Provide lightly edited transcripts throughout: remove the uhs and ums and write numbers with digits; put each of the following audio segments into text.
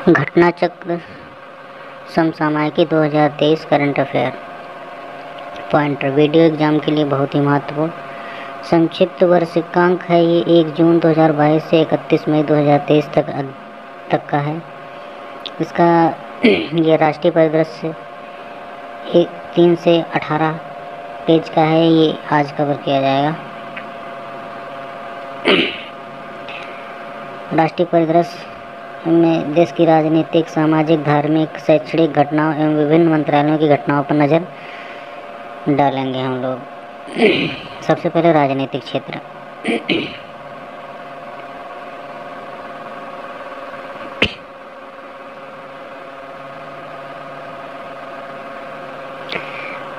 घटना चक्र समसामयिकी 2023 current affair pointer video exam के लिए बहुत ही महत्वपूर्ण संक्षिप्त वर्षिकांक है। ये 1 जून 2022 से 31 मई 2023 तक का है। इसका ये राष्ट्रीय परिदृश्य 3 से 18 पेज का है। ये आज कवर किया जाएगा। राष्ट्रीय परिदृश्य में देश की राजनीतिक, सामाजिक, धार्मिक, शैक्षणिक घटनाओं एवं विभिन्न मंत्रालयों की घटनाओं पर नज़र डालेंगे हम लोग। सबसे पहले राजनीतिक क्षेत्र।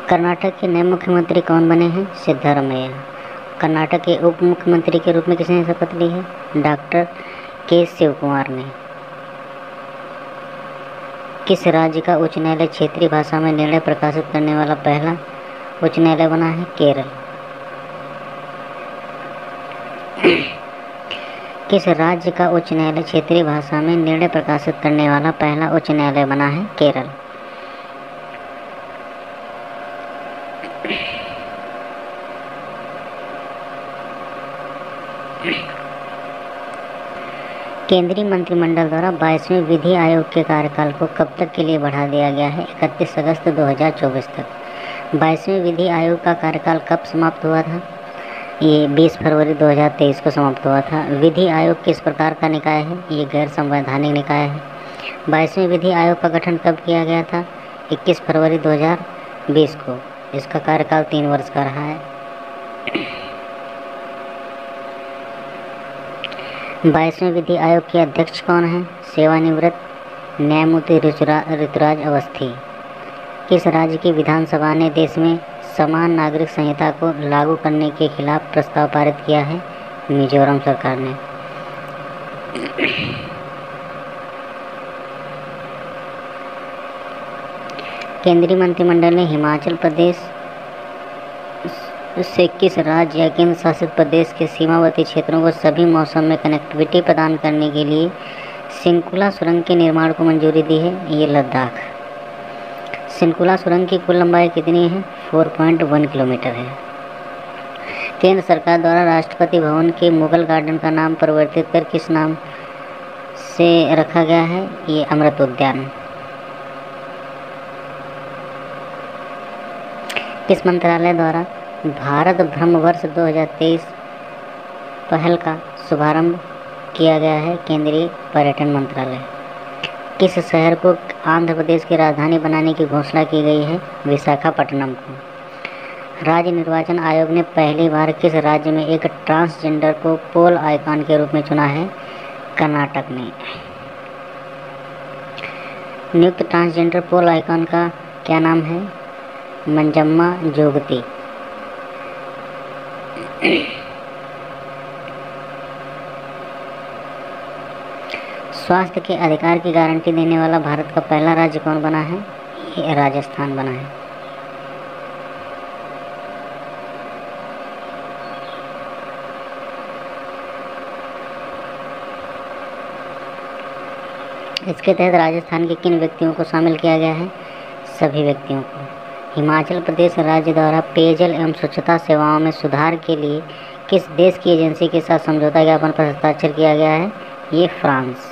कर्नाटक के नए मुख्यमंत्री कौन बने हैं? सिद्धारमैया। कर्नाटक के उप मुख्यमंत्री के रूप में किसने शपथ ली है? डॉक्टर के शिव कुमार ने। किस राज्य का उच्च न्यायालय क्षेत्रीय भाषा में निर्णय प्रकाशित करने वाला पहला उच्च न्यायालय बना है? केरल। किस राज्य का उच्च न्यायालय क्षेत्रीय भाषा में निर्णय प्रकाशित करने वाला पहला उच्च न्यायालय बना है? केरल। केंद्रीय मंत्रिमंडल द्वारा 22वें विधि आयोग के कार्यकाल को कब तक के लिए बढ़ा दिया गया है? 31 अगस्त 2024 तक। 22वें विधि आयोग का कार्यकाल कब समाप्त हुआ था? ये 20 फरवरी 2023 को समाप्त हुआ था। विधि आयोग किस प्रकार का निकाय है? ये गैर संवैधानिक निकाय है। 22वें विधि आयोग का गठन कब किया गया था? 21 फरवरी 2020 को। इसका कार्यकाल 3 वर्ष का रहा है। 22वें विधि आयोग के अध्यक्ष कौन है? सेवानिवृत्त न्यायमूर्ति ऋतुराज अवस्थी। किस राज्य की विधानसभा ने देश में समान नागरिक संहिता को लागू करने के खिलाफ प्रस्ताव पारित किया है? मिजोरम सरकार ने। केंद्रीय मंत्रिमंडल ने हिमाचल प्रदेश से किस राज्य या केंद्र शासित प्रदेश के सीमावर्ती क्षेत्रों को सभी मौसम में कनेक्टिविटी प्रदान करने के लिए सिंकुला सुरंग के निर्माण को मंजूरी दी है? ये लद्दाख। सिंकुला सुरंग की कुल लंबाई कितनी है? 4.1 किलोमीटर है। केंद्र सरकार द्वारा राष्ट्रपति भवन के मुगल गार्डन का नाम परिवर्तित कर किस नाम से रखा गया है? ये अमृत उद्यान। किस मंत्रालय द्वारा भारत ब्रह्मवर्ष 2023 पहल का शुभारंभ किया गया है? केंद्रीय पर्यटन मंत्रालय। किस शहर को आंध्र प्रदेश की राजधानी बनाने की घोषणा की गई है? विशाखापट्टनम को। राज्य निर्वाचन आयोग ने पहली बार किस राज्य में एक ट्रांसजेंडर को पोल आइकॉन के रूप में चुना है? कर्नाटक ने। नियुक्त ट्रांसजेंडर पोल आइकॉन का क्या नाम है? मंजम्मा जोगती। स्वास्थ्य के अधिकार की गारंटी देने वाला भारत का पहला राज्य कौन बना है? ये राजस्थान बना है। इसके तहत राजस्थान के किन व्यक्तियों को शामिल किया गया है? सभी व्यक्तियों को। हिमाचल प्रदेश राज्य द्वारा पेयजल एवं स्वच्छता सेवाओं में सुधार के लिए किस देश की एजेंसी के साथ समझौता ज्ञापन पर हस्ताक्षर किया गया है? ये फ्रांस।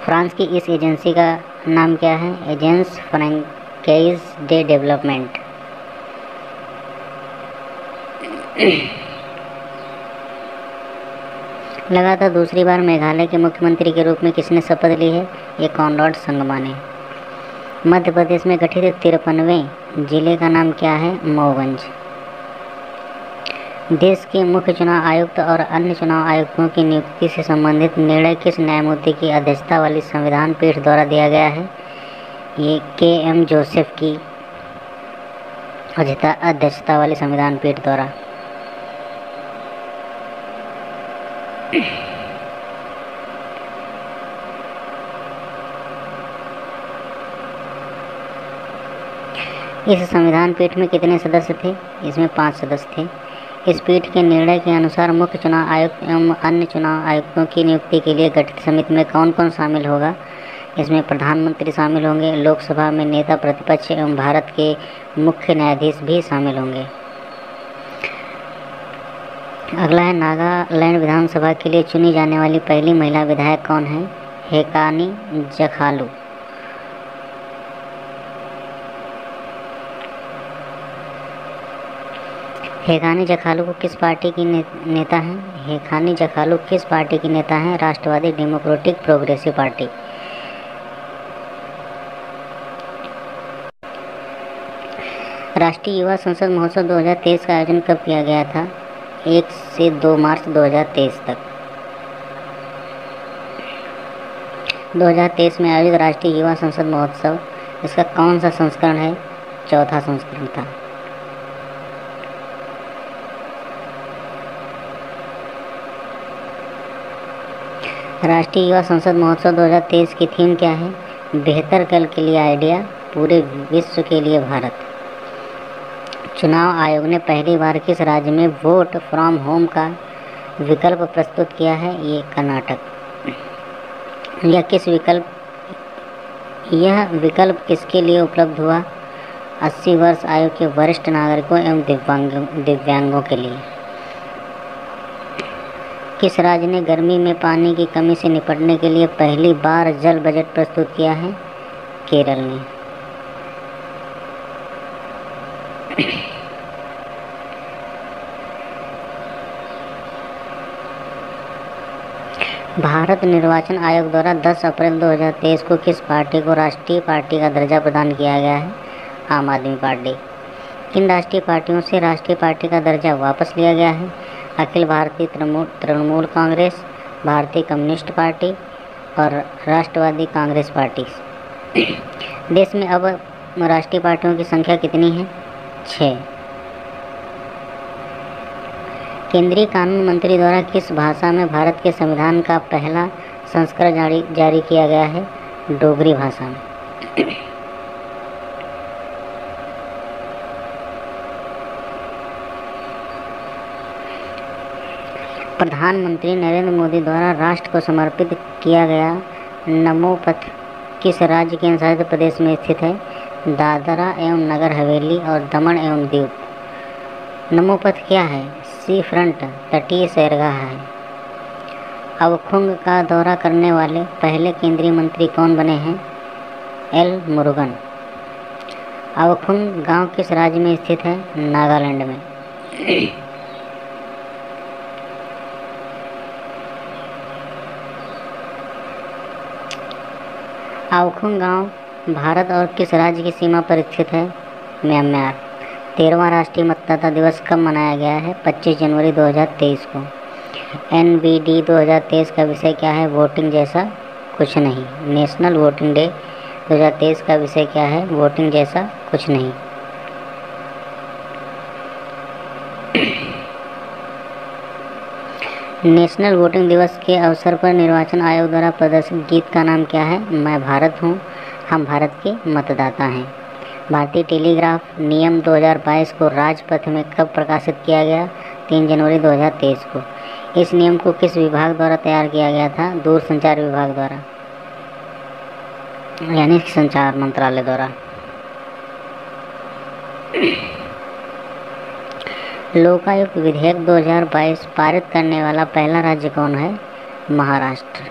फ्रांस की इस एजेंसी का नाम क्या है? Agence Francaise de Developpement. लगातार दूसरी बार मेघालय के मुख्यमंत्री के रूप में किसने शपथ ली है? ये कॉनराड संगमा ने। मध्य प्रदेश में गठित 53वें जिले का नाम क्या है? मऊगंज। देश के मुख्य चुनाव आयुक्त और अन्य चुनाव आयुक्तों की नियुक्ति से संबंधित निर्णय किस न्यायमूर्ति की अध्यक्षता वाली संविधान पीठ द्वारा दिया गया है? ये KM जोसेफ की अध्यक्षता वाली संविधान पीठ द्वारा। इस संविधान पीठ में कितने सदस्य थे? इसमें 5 सदस्य थे। इस पीठ के निर्णय के अनुसार मुख्य चुनाव आयुक्त एवं अन्य चुनाव आयुक्तों की नियुक्ति के लिए गठित समिति में कौन कौन शामिल होगा? इसमें प्रधानमंत्री शामिल होंगे, लोकसभा में नेता प्रतिपक्ष एवं भारत के मुख्य न्यायाधीश भी शामिल होंगे। अगला है, नागालैंड विधानसभा के लिए चुनी जाने वाली पहली महिला विधायक कौन है? हेकानी जखालू। हेकानी जखालू को किस पार्टी की नेता हैं? हेकानी जखालू किस पार्टी की नेता हैं? राष्ट्रवादी डेमोक्रेटिक प्रोग्रेसिव पार्टी। राष्ट्रीय युवा संसद महोत्सव 2023 का आयोजन कब किया गया था? 1 से 2 मार्च 2023 तक। 2023 में आयोजित राष्ट्रीय युवा संसद महोत्सव, इसका कौन सा संस्करण है? चौथा संस्करण था। राष्ट्रीय युवा संसद महोत्सव 2023 की थीम क्या है? बेहतर कल के लिए आइडिया, पूरे विश्व के लिए भारत। चुनाव आयोग ने पहली बार किस राज्य में वोट फ्रॉम होम का विकल्प प्रस्तुत किया है? ये कर्नाटक। यह विकल्प किसके लिए उपलब्ध हुआ? 80 वर्ष आयु के वरिष्ठ नागरिकों एवं दिव्यांगों के लिए। किस राज्य ने गर्मी में पानी की कमी से निपटने के लिए पहली बार जल बजट प्रस्तुत किया है? केरल ने। भारत निर्वाचन आयोग द्वारा 10 अप्रैल 2023 को किस पार्टी को राष्ट्रीय पार्टी का दर्जा प्रदान किया गया है? आम आदमी पार्टी। किन राष्ट्रीय पार्टियों से राष्ट्रीय पार्टी का दर्जा वापस लिया गया है? अखिल भारतीय तृणमूल कांग्रेस, भारतीय कम्युनिस्ट पार्टी और राष्ट्रवादी कांग्रेस पार्टी। देश में अब राष्ट्रीय पार्टियों की संख्या कितनी है? 6। केंद्रीय कानून मंत्री द्वारा किस भाषा में भारत के संविधान का पहला संस्करण जारी किया गया है? डोगरी भाषा में। प्रधानमंत्री नरेंद्र मोदी द्वारा राष्ट्र को समर्पित किया गया नमो पथ किस राज्य के केंद्रशासित प्रदेश में स्थित है? दादरा एवं नगर हवेली और दमन एवं दीव। नमो पथ क्या है? सी फ्रंट तटीय सैरगाह है। अवखुंग का दौरा करने वाले पहले केंद्रीय मंत्री कौन बने हैं? एल मुरुगन। अवखुंग गांव किस राज्य में स्थित है? नागालैंड में। अवखुंग गांव भारत और किस राज्य की सीमा पर स्थित है? म्यांमार। 13वां राष्ट्रीय मतदाता दिवस कब मनाया गया है? 25 जनवरी 2023 को। NVD 2023 का विषय क्या है? वोटिंग जैसा कुछ नहीं। नेशनल वोटिंग डे 2023 का विषय क्या है? वोटिंग जैसा कुछ नहीं। नेशनल वोटिंग दिवस के अवसर पर निर्वाचन आयोग द्वारा प्रदर्शित गीत का नाम क्या है? मैं भारत हूँ, हम भारत के मतदाता हैं। भारतीय टेलीग्राफ नियम 2022 को राजपथ में कब प्रकाशित किया गया? 3 जनवरी 2023 को। इस नियम को किस विभाग द्वारा तैयार किया गया था? दूरसंचार विभाग द्वारा, यानी संचार मंत्रालय द्वारा। लोकायुक्त विधेयक 2022 पारित करने वाला पहला राज्य कौन है? महाराष्ट्र।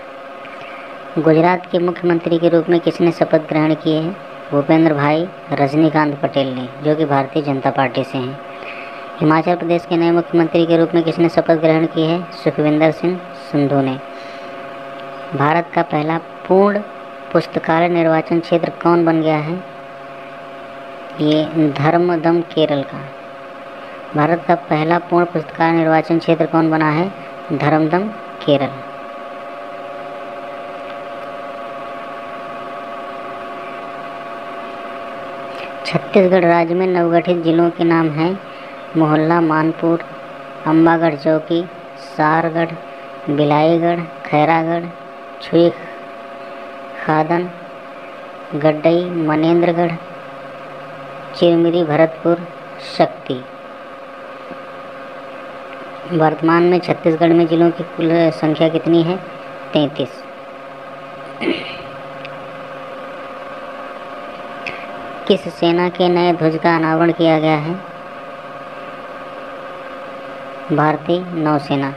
गुजरात के मुख्यमंत्री के रूप में किसने शपथ ग्रहण किए हैं? भूपेंद्र भाई रजनीकांत पटेल ने, जो कि भारतीय जनता पार्टी से हैं। हिमाचल प्रदेश के नए मुख्यमंत्री के रूप में किसने शपथ ग्रहण की है? सुखविंदर सिंह सुंधू ने। भारत का पहला पूर्ण पुस्तकालय निर्वाचन क्षेत्र कौन बन गया है? ये धर्मदम केरल का। भारत का पहला पूर्ण पुस्तकालय निर्वाचन क्षेत्र कौन बना है? धर्मदम केरल। छत्तीसगढ़ राज्य में नवगठित जिलों के नाम हैं मोहल्ला मानपुर, अम्बागढ़ चौकी, सारगढ़, बिलाईगढ़, खैरागढ़, छुई खादन, गड्डई, मनेन्द्रगढ़, चिरमिरी, भरतपुर, शक्ति। वर्तमान में छत्तीसगढ़ में जिलों की कुल संख्या कितनी है? 33। किस सेना के नए ध्वज का अनावरण किया गया है? भारतीय नौसेना।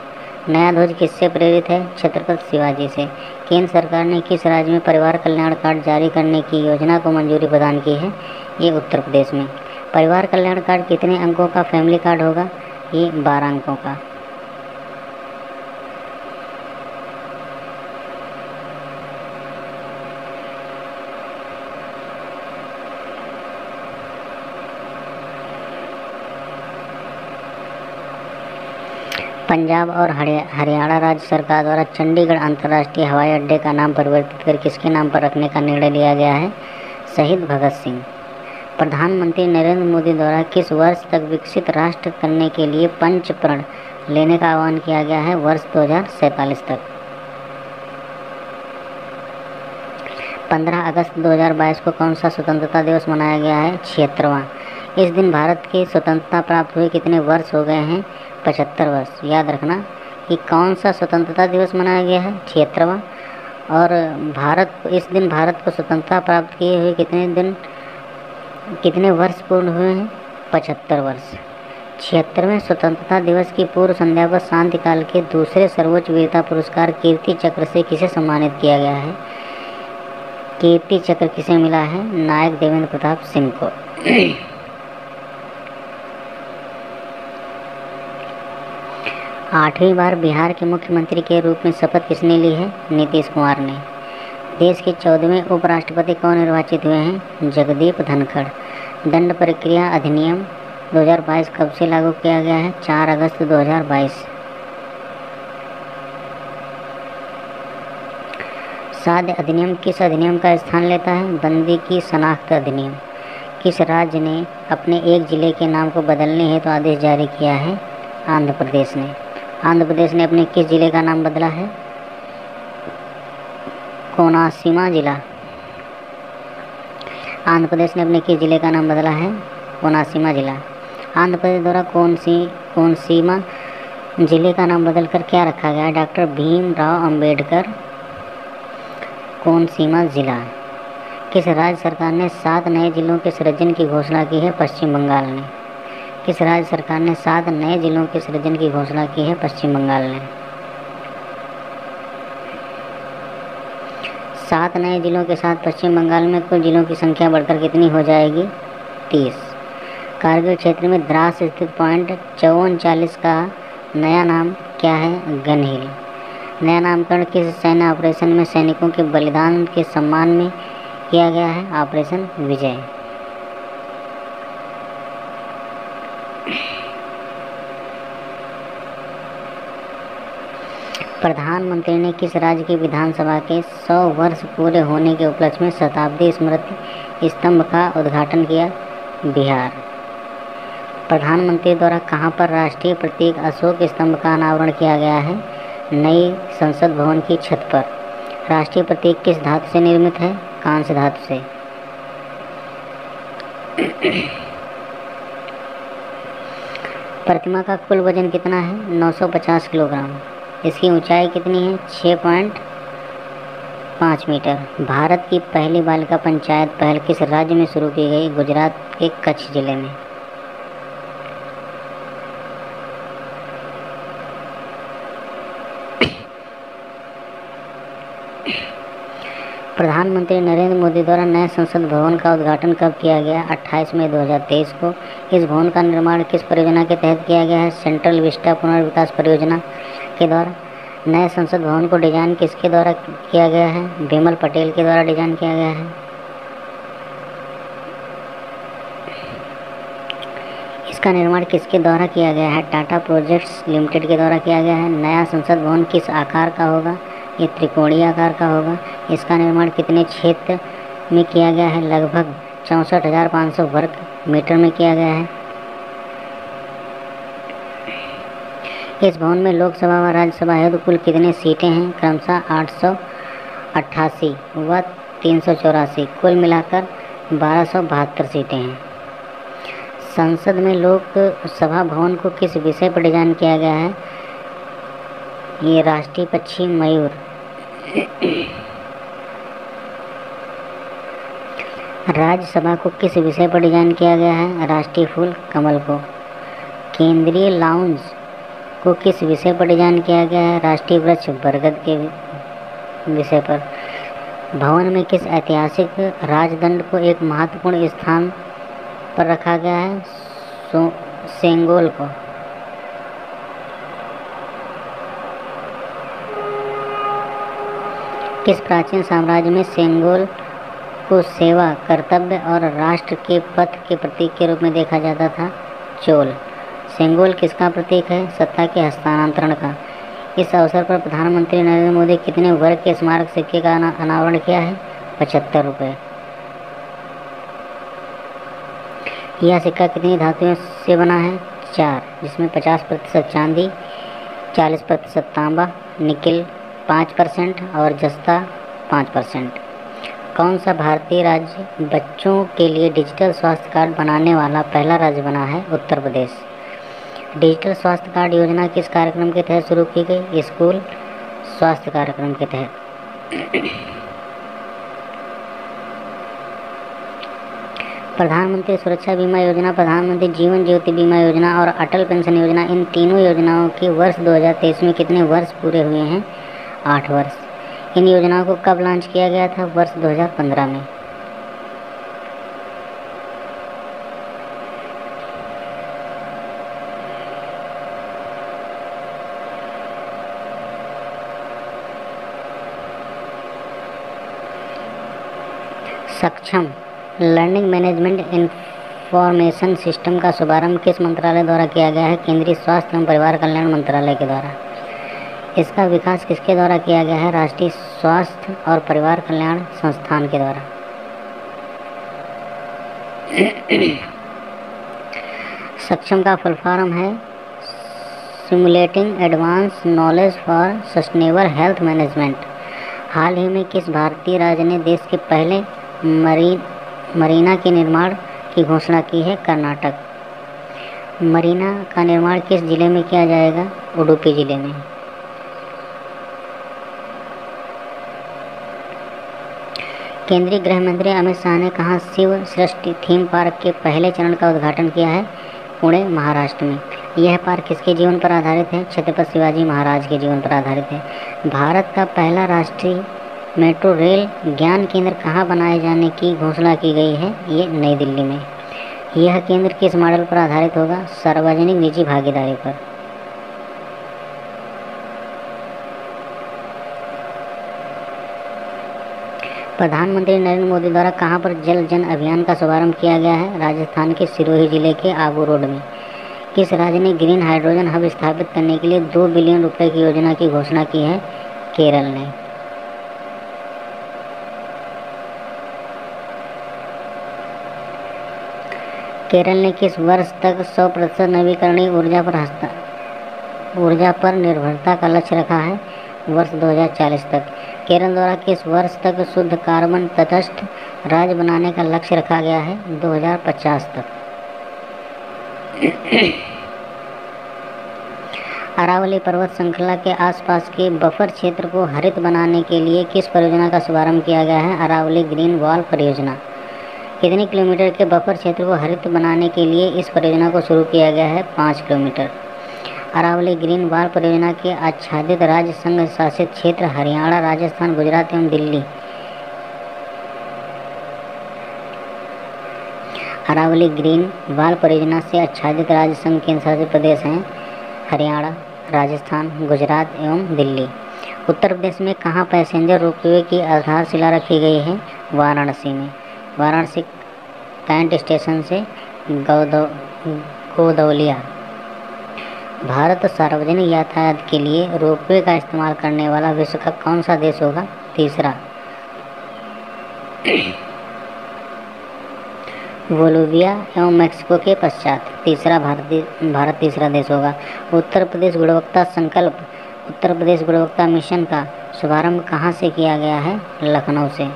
नया ध्वज किससे प्रेरित है? छत्रपति शिवाजी से। केंद्र सरकार ने किस राज्य में परिवार कल्याण कार्ड जारी करने की योजना को मंजूरी प्रदान की है? ये उत्तर प्रदेश में। परिवार कल्याण कार्ड कितने अंकों का फैमिली कार्ड होगा? ये 12 अंकों का। पंजाब और हरियाणा राज्य सरकार द्वारा चंडीगढ़ अंतर्राष्ट्रीय हवाई अड्डे का नाम परिवर्तित कर किसके नाम पर रखने का निर्णय लिया गया है? शहीद भगत सिंह। प्रधानमंत्री नरेंद्र मोदी द्वारा किस वर्ष तक विकसित राष्ट्र करने के लिए पंच प्रण लेने का आह्वान किया गया है? वर्ष 2047 तक। 15 अगस्त 2022 को कौन सा स्वतंत्रता दिवस मनाया गया है? 76वां। इस दिन भारत की स्वतंत्रता प्राप्त हुए कितने वर्ष हो गए हैं? 75 वर्ष। याद रखना कि कौन सा स्वतंत्रता दिवस मनाया गया है? 76वां। और इस दिन भारत को स्वतंत्रता प्राप्त किए हुए कितने वर्ष पूर्ण हुए हैं? 75 वर्ष। 76वें स्वतंत्रता दिवस की पूर्व संध्या पर शांति काल के दूसरे सर्वोच्च वीरता पुरस्कार कीर्ति चक्र से किसे सम्मानित किया गया है? कीर्ति चक्र किसे मिला है? नायक देवेंद्र प्रताप सिंह को। 8वीं बार बिहार के मुख्यमंत्री के रूप में शपथ किसने ली है? नीतीश कुमार ने। देश के 14वें उपराष्ट्रपति कौन निर्वाचित हुए हैं? जगदीप धनखड़। दंड प्रक्रिया अधिनियम 2022 कब से लागू किया गया है? 4 अगस्त 2022। साध्य अधिनियम किस अधिनियम का स्थान लेता है? बंदी की शनाख्त अधिनियम। किस राज्य ने अपने एक जिले के नाम को बदलने हेतु आदेश जारी किया है? आंध्र प्रदेश ने। आंध्र प्रदेश ने अपने किस जिले का नाम बदला है? कोनासीमा जिला। आंध्र प्रदेश ने अपने किस जिले का नाम बदला है? कोनासीमा जिला। आंध्र प्रदेश द्वारा कोनसीमा जिले का नाम बदलकर क्या रखा गया? डॉक्टर भीमराव अंबेडकर कोनसीमा जिला। किस राज्य सरकार ने 7 नए जिलों के सृजन की घोषणा की है? पश्चिम बंगाल ने। किस राज्य सरकार ने 7 नए जिलों के सृजन की घोषणा की है? पश्चिम बंगाल ने। 7 नए जिलों के साथ पश्चिम बंगाल में कुल जिलों की संख्या बढ़कर कितनी हो जाएगी? 30। कारगिल क्षेत्र में द्रास स्थित पॉइंट 5440 का नया नाम क्या है? गन हिल। नया नामकरण किस सैन्य ऑपरेशन में सैनिकों के बलिदान के सम्मान में किया गया है? ऑपरेशन विजय। प्रधानमंत्री ने किस राज्य की विधानसभा के 100 वर्ष पूरे होने के उपलक्ष्य में शताब्दी स्मृति स्तंभ का उद्घाटन किया? बिहार। प्रधानमंत्री द्वारा कहां पर राष्ट्रीय प्रतीक अशोक स्तंभ का अनावरण किया गया है? नई संसद भवन की छत पर। राष्ट्रीय प्रतीक किस धातु से निर्मित है? कांस्य धातु से। प्रतिमा का कुल वजन कितना है? 950 किलोग्राम। इसकी ऊंचाई कितनी है? 6.5 मीटर। भारत की पहली बालिका पंचायत पहल किस राज्य में शुरू की गई? गुजरात के कच्छ जिले में। प्रधानमंत्री नरेंद्र मोदी द्वारा नए संसद भवन का उद्घाटन कब किया गया? 28 मई 2023 को। इस भवन का निर्माण किस परियोजना के तहत किया गया है? सेंट्रल विस्टा पुनर्विकास परियोजना के द्वारा। नए संसद भवन को डिजाइन किसके द्वारा किया गया है? बिमल पटेल के द्वारा डिजाइन किया गया है। इसका निर्माण किसके द्वारा किया गया है? टाटा प्रोजेक्ट्स लिमिटेड के द्वारा किया गया है। नया संसद भवन किस आकार का होगा? ये त्रिकोणीय आकार का होगा। इसका निर्माण कितने क्षेत्र में किया गया है? लगभग 64,500 वर्ग मीटर में किया गया है। इस भवन में लोकसभा व राज्यसभा हेतु कुल कितनी सीटें हैं? क्रमशः 888 व 384। कुल मिलाकर 1272 सीटें हैं। संसद में लोक सभा भवन को किस विषय पर डिजाइन किया गया है? ये राष्ट्रीय पक्षी मयूर। राज्यसभा को किस विषय पर डिजाइन किया गया है? राष्ट्रीय फूल कमल को। केंद्रीय लाउंज को किस विषय पर डिजाइन किया गया है? राष्ट्रीय वृक्ष बरगद के विषय पर। भवन में किस ऐतिहासिक राजदंड को एक महत्वपूर्ण स्थान पर रखा गया है? सेंगोल को। किस प्राचीन साम्राज्य में सेंगोल को सेवा, कर्तव्य और राष्ट्र के पथ के प्रतीक के रूप में देखा जाता था? चोल। सेंगोल किसका प्रतीक है? सत्ता के हस्तांतरण का। इस अवसर पर प्रधानमंत्री नरेंद्र मोदी कितने वर्ग के स्मारक सिक्के का अनावरण किया है? 75 रुपये। यह सिक्का कितनी धातुओं से बना है? 4, जिसमें 50% चांदी, 40% तांबा, निकिल 5% और जस्ता 5%। कौन सा भारतीय राज्य बच्चों के लिए डिजिटल स्वास्थ्य कार्ड बनाने वाला पहला राज्य बना है? उत्तर प्रदेश। डिजिटल स्वास्थ्य कार्ड योजना किस कार्यक्रम के तहत शुरू की गई? स्कूल स्वास्थ्य कार्यक्रम के तहत। प्रधानमंत्री सुरक्षा बीमा योजना, प्रधानमंत्री जीवन ज्योति बीमा योजना और अटल पेंशन योजना, इन तीनों योजनाओं के वर्ष 2023 में कितने वर्ष पूरे हुए हैं? 8 वर्ष। इन योजनाओं को कब लॉन्च किया गया था? वर्ष 2015 में। सक्षम लर्निंग मैनेजमेंट इंफॉर्मेशन सिस्टम का शुभारंभ किस मंत्रालय द्वारा किया गया है? केंद्रीय स्वास्थ्य एवं परिवार कल्याण मंत्रालय के द्वारा। इसका विकास किसके द्वारा किया गया है? राष्ट्रीय स्वास्थ्य और परिवार कल्याण संस्थान के द्वारा। सक्षम का फुल फॉर्म है simulating advance knowledge for sustainable health management. हाल ही में किस भारतीय राज्य ने देश के पहले मरीना के निर्माण की घोषणा की है? कर्नाटक। मरीना का निर्माण किस जिले में किया जाएगा? उडुपी जिले में। केंद्रीय गृह मंत्री अमित शाह ने कहाँ शिव सृष्टि थीम पार्क के पहले चरण का उद्घाटन किया है? पुणे, महाराष्ट्र में। यह पार्क किसके जीवन पर आधारित है? छत्रपति शिवाजी महाराज के जीवन पर आधारित है। भारत का पहला राष्ट्रीय मेट्रो रेल ज्ञान केंद्र कहाँ बनाए जाने की घोषणा की गई है? ये नई दिल्ली में। यह केंद्र किस मॉडल पर आधारित होगा? सार्वजनिक निजी भागीदारी पर। प्रधानमंत्री नरेंद्र मोदी द्वारा कहाँ पर जल जन अभियान का शुभारंभ किया गया है? राजस्थान के सिरोही जिले के आबू रोड में। किस राज्य ने ग्रीन हाइड्रोजन हब स्थापित करने के लिए 2 बिलियन रुपए की योजना की घोषणा की है? केरल ने। केरल ने किस वर्ष तक 100% नवीकरणीय ऊर्जा पर निर्भरता का लक्ष्य रखा है? वर्ष 2040 तक। केरल द्वारा किस वर्ष तक शुद्ध कार्बन तटस्थ राज्य बनाने का लक्ष्य रखा गया है? 2050 तक। अरावली पर्वत श्रृंखला के आसपास के बफर क्षेत्र को हरित बनाने के लिए किस परियोजना का शुभारंभ किया गया है? अरावली ग्रीन वॉल परियोजना। कितने किलोमीटर के बफर क्षेत्र को हरित बनाने के लिए इस परियोजना को शुरू किया गया है? 5 किलोमीटर। अरावली ग्रीन वॉल परियोजना के आच्छादित राज्य संघ शासित क्षेत्र हरियाणा, राजस्थान, गुजरात एवं दिल्ली। अरावली ग्रीन वॉल परियोजना से आच्छादित राज्य संघ केंद्र शासित प्रदेश हैं हरियाणा, राजस्थान, गुजरात एवं दिल्ली। उत्तर प्रदेश में कहाँ पैसेंजर रोपवे की आधारशिला रखी गई है? वाराणसी में। वाराणसी कैंट स्टेशन से गोदौलिया। भारत सार्वजनिक यातायात के लिए रोपवे का इस्तेमाल करने वाला विश्व का कौन सा देश होगा? तीसरा। बोलिविया एवं मैक्सिको के पश्चात भारत तीसरा देश होगा। उत्तर प्रदेश गुणवत्ता मिशन का शुभारंभ कहाँ से किया गया है? लखनऊ से।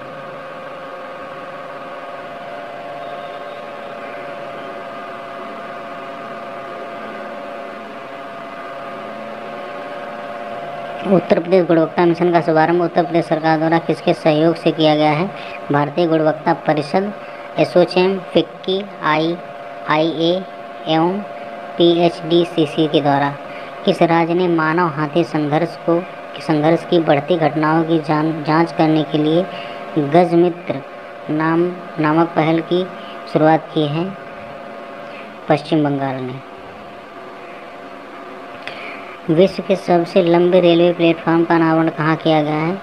उत्तर प्रदेश गुणवत्ता मिशन का शुभारंभ उत्तर प्रदेश सरकार द्वारा किसके सहयोग से किया गया है? भारतीय गुणवत्ता परिषद, एसोचैम, फिक्की, IIA एवं PHDCC के द्वारा। किस राज्य ने मानव हाथी संघर्ष की बढ़ती घटनाओं की जांच करने के लिए गजमित्र नामक पहल की शुरुआत की है? पश्चिम बंगाल ने। विश्व के सबसे लंबे रेलवे प्लेटफॉर्म का अनावरण कहाँ किया गया है?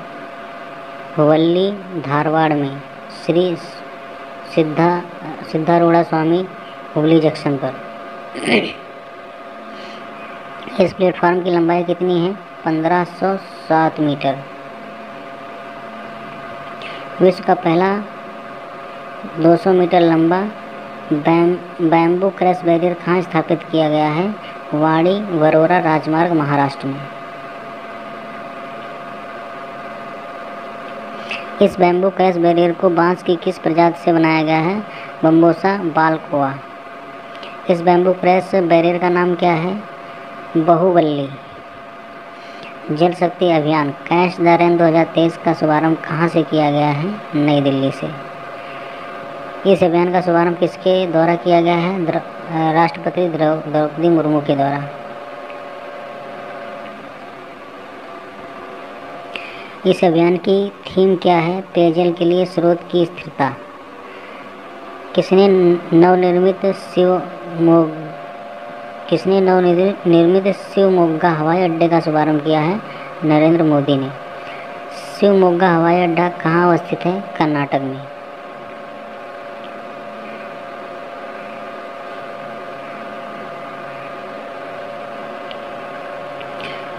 हुबल्ली, धारवाड़ में श्री सिद्धारूढ़ा स्वामी हुबली जंक्शन पर। इस प्लेटफॉर्म की लंबाई कितनी है? 1507 मीटर। विश्व का पहला 200 मीटर लंबा बैम्बू क्रश बैरियर कहाँ स्थापित किया गया है? वाड़ी वरोरा राजमार्ग, महाराष्ट्र में। इस बैम्बू क्रश बैरियर को बांस की किस प्रजाति से बनाया गया है? बम्बोसा बालकोआ। इस बैम्बू क्रश बैरियर का नाम क्या है? बहुवल्ली। जल शक्ति अभियान कैच द रेन 2023 का शुभारंभ कहाँ से किया गया है? नई दिल्ली से। इस अभियान का शुभारंभ किसके द्वारा किया गया है? राष्ट्रपति द्रौपदी मुर्मू के द्वारा। इस अभियान की थीम क्या है? पेयजल के लिए स्रोत की स्थिरता। किसने नवनिर्मित शिवमोग्गा हवाई अड्डे का शुभारंभ किया है? नरेंद्र मोदी ने। शिवमोग्गा हवाई अड्डा कहाँ अवस्थित है? कर्नाटक में।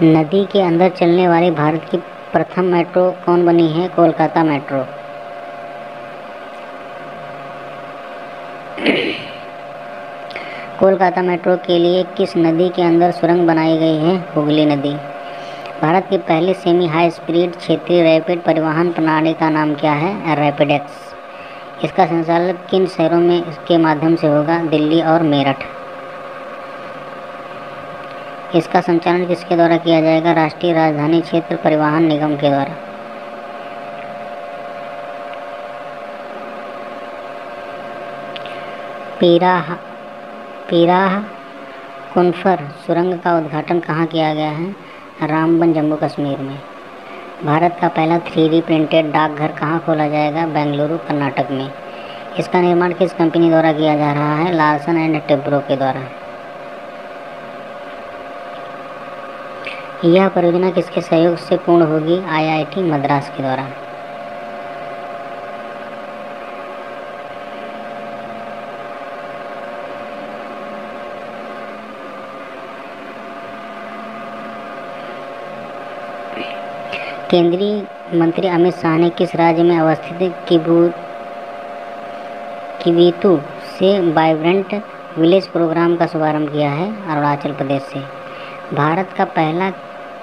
नदी के अंदर चलने वाली भारत की प्रथम मेट्रो कौन बनी है? कोलकाता मेट्रो। कोलकाता मेट्रो के लिए किस नदी के अंदर सुरंग बनाई गई है? हुगली नदी। भारत की पहली सेमी हाई स्पीड क्षेत्रीय रैपिड परिवहन प्रणाली का नाम क्या है? रैपिडेक्स। इसका संचालन किन शहरों में इसके माध्यम से होगा? दिल्ली और मेरठ। इसका संचालन किसके द्वारा किया जाएगा? राष्ट्रीय राजधानी क्षेत्र परिवहन निगम के द्वारा। पीराह कुनफर सुरंग का उद्घाटन कहाँ किया गया है? रामबन, जम्मू कश्मीर में। भारत का पहला 3D प्रिंटेड डाकघर कहाँ खोला जाएगा? बेंगलुरु, कर्नाटक में। इसका निर्माण किस कंपनी द्वारा किया जा रहा है? लार्सन एंड टुब्रो के द्वारा। यह परियोजना किसके सहयोग से पूर्ण होगी? IIT मद्रास के द्वारा। केंद्रीय मंत्री अमित शाह ने किस राज्य में अवस्थित किवीतु से वाइब्रेंट विलेज प्रोग्राम का शुभारंभ किया है? अरुणाचल प्रदेश से। भारत का पहला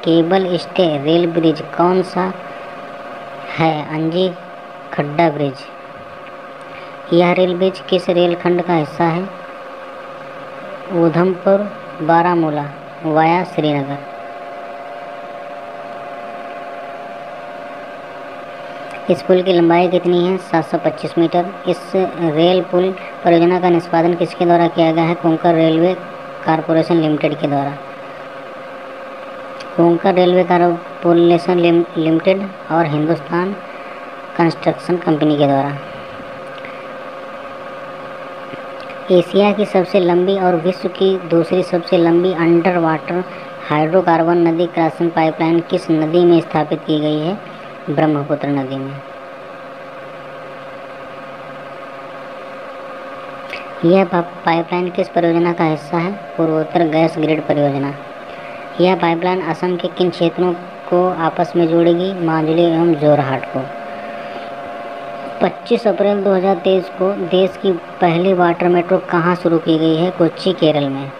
केबल स्टे रेल ब्रिज कौन सा है? अंजी खड्डा ब्रिज। यह रेल ब्रिज किस रेलखंड का हिस्सा है? उधमपुर बारामूला वाया श्रीनगर। इस पुल की लंबाई कितनी है? 725 मीटर। इस रेल पुल परियोजना का निष्पादन किसके द्वारा किया गया है? कोंकण रेलवे कॉरपोरेशन लिमिटेड के द्वारा। कोंकण रेलवे कॉरपोरेशन लिमिटेड और हिंदुस्तान कंस्ट्रक्शन कंपनी के द्वारा। एशिया की सबसे लंबी और विश्व की दूसरी सबसे लंबी अंडर वाटर हाइड्रोकार्बन नदी क्रॉसिंग पाइपलाइन किस नदी में स्थापित की गई है? ब्रह्मपुत्र नदी में। यह पाइपलाइन किस परियोजना का हिस्सा है? पूर्वोत्तर गैस ग्रिड परियोजना। यह पाइपलाइन असम के किन क्षेत्रों को आपस में जोड़ेगी? माजुली एवं जोरहाट को। 25 अप्रैल 2023 को देश की पहली वाटर मेट्रो कहाँ शुरू की गई है? कोच्चि, केरल में।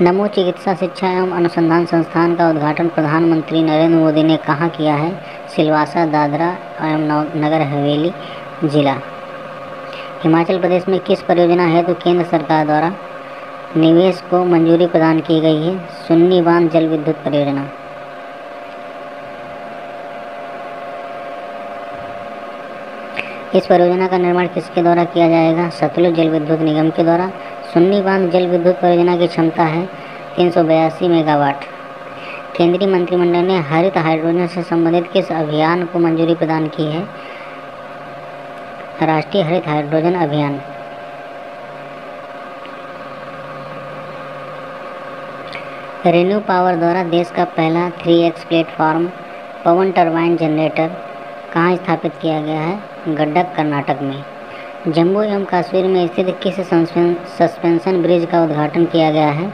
नमो चिकित्सा शिक्षा एवं अनुसंधान संस्थान का उद्घाटन प्रधानमंत्री नरेंद्र मोदी ने कहाँ किया है? सिलवासा, दादरा एवं नगर हवेली जिला। हिमाचल प्रदेश में किस परियोजना हेतु केंद्र सरकार द्वारा निवेश को मंजूरी प्रदान की गई है। सुन्नी बांध जल विद्युत परियोजना। इस परियोजना का निर्माण किसके द्वारा किया जाएगा? सतलुज जल विद्युत निगम के द्वारा। सुन्नी बांध जल विद्युत परियोजना की क्षमता है 382 मेगावाट। केंद्रीय मंत्रिमंडल ने हरित हाइड्रोजन से संबंधित किस अभियान को मंजूरी प्रदान की है? राष्ट्रीय हरित हाइड्रोजन अभियान। रेन्यू पावर द्वारा देश का पहला 3x प्लेटफॉर्म पवन टरबाइन जनरेटर कहाँ स्थापित किया गया है? गड्डक, कर्नाटक में। जम्मू एवं कश्मीर में स्थित किस सस्पेंशन ब्रिज का उद्घाटन किया गया है?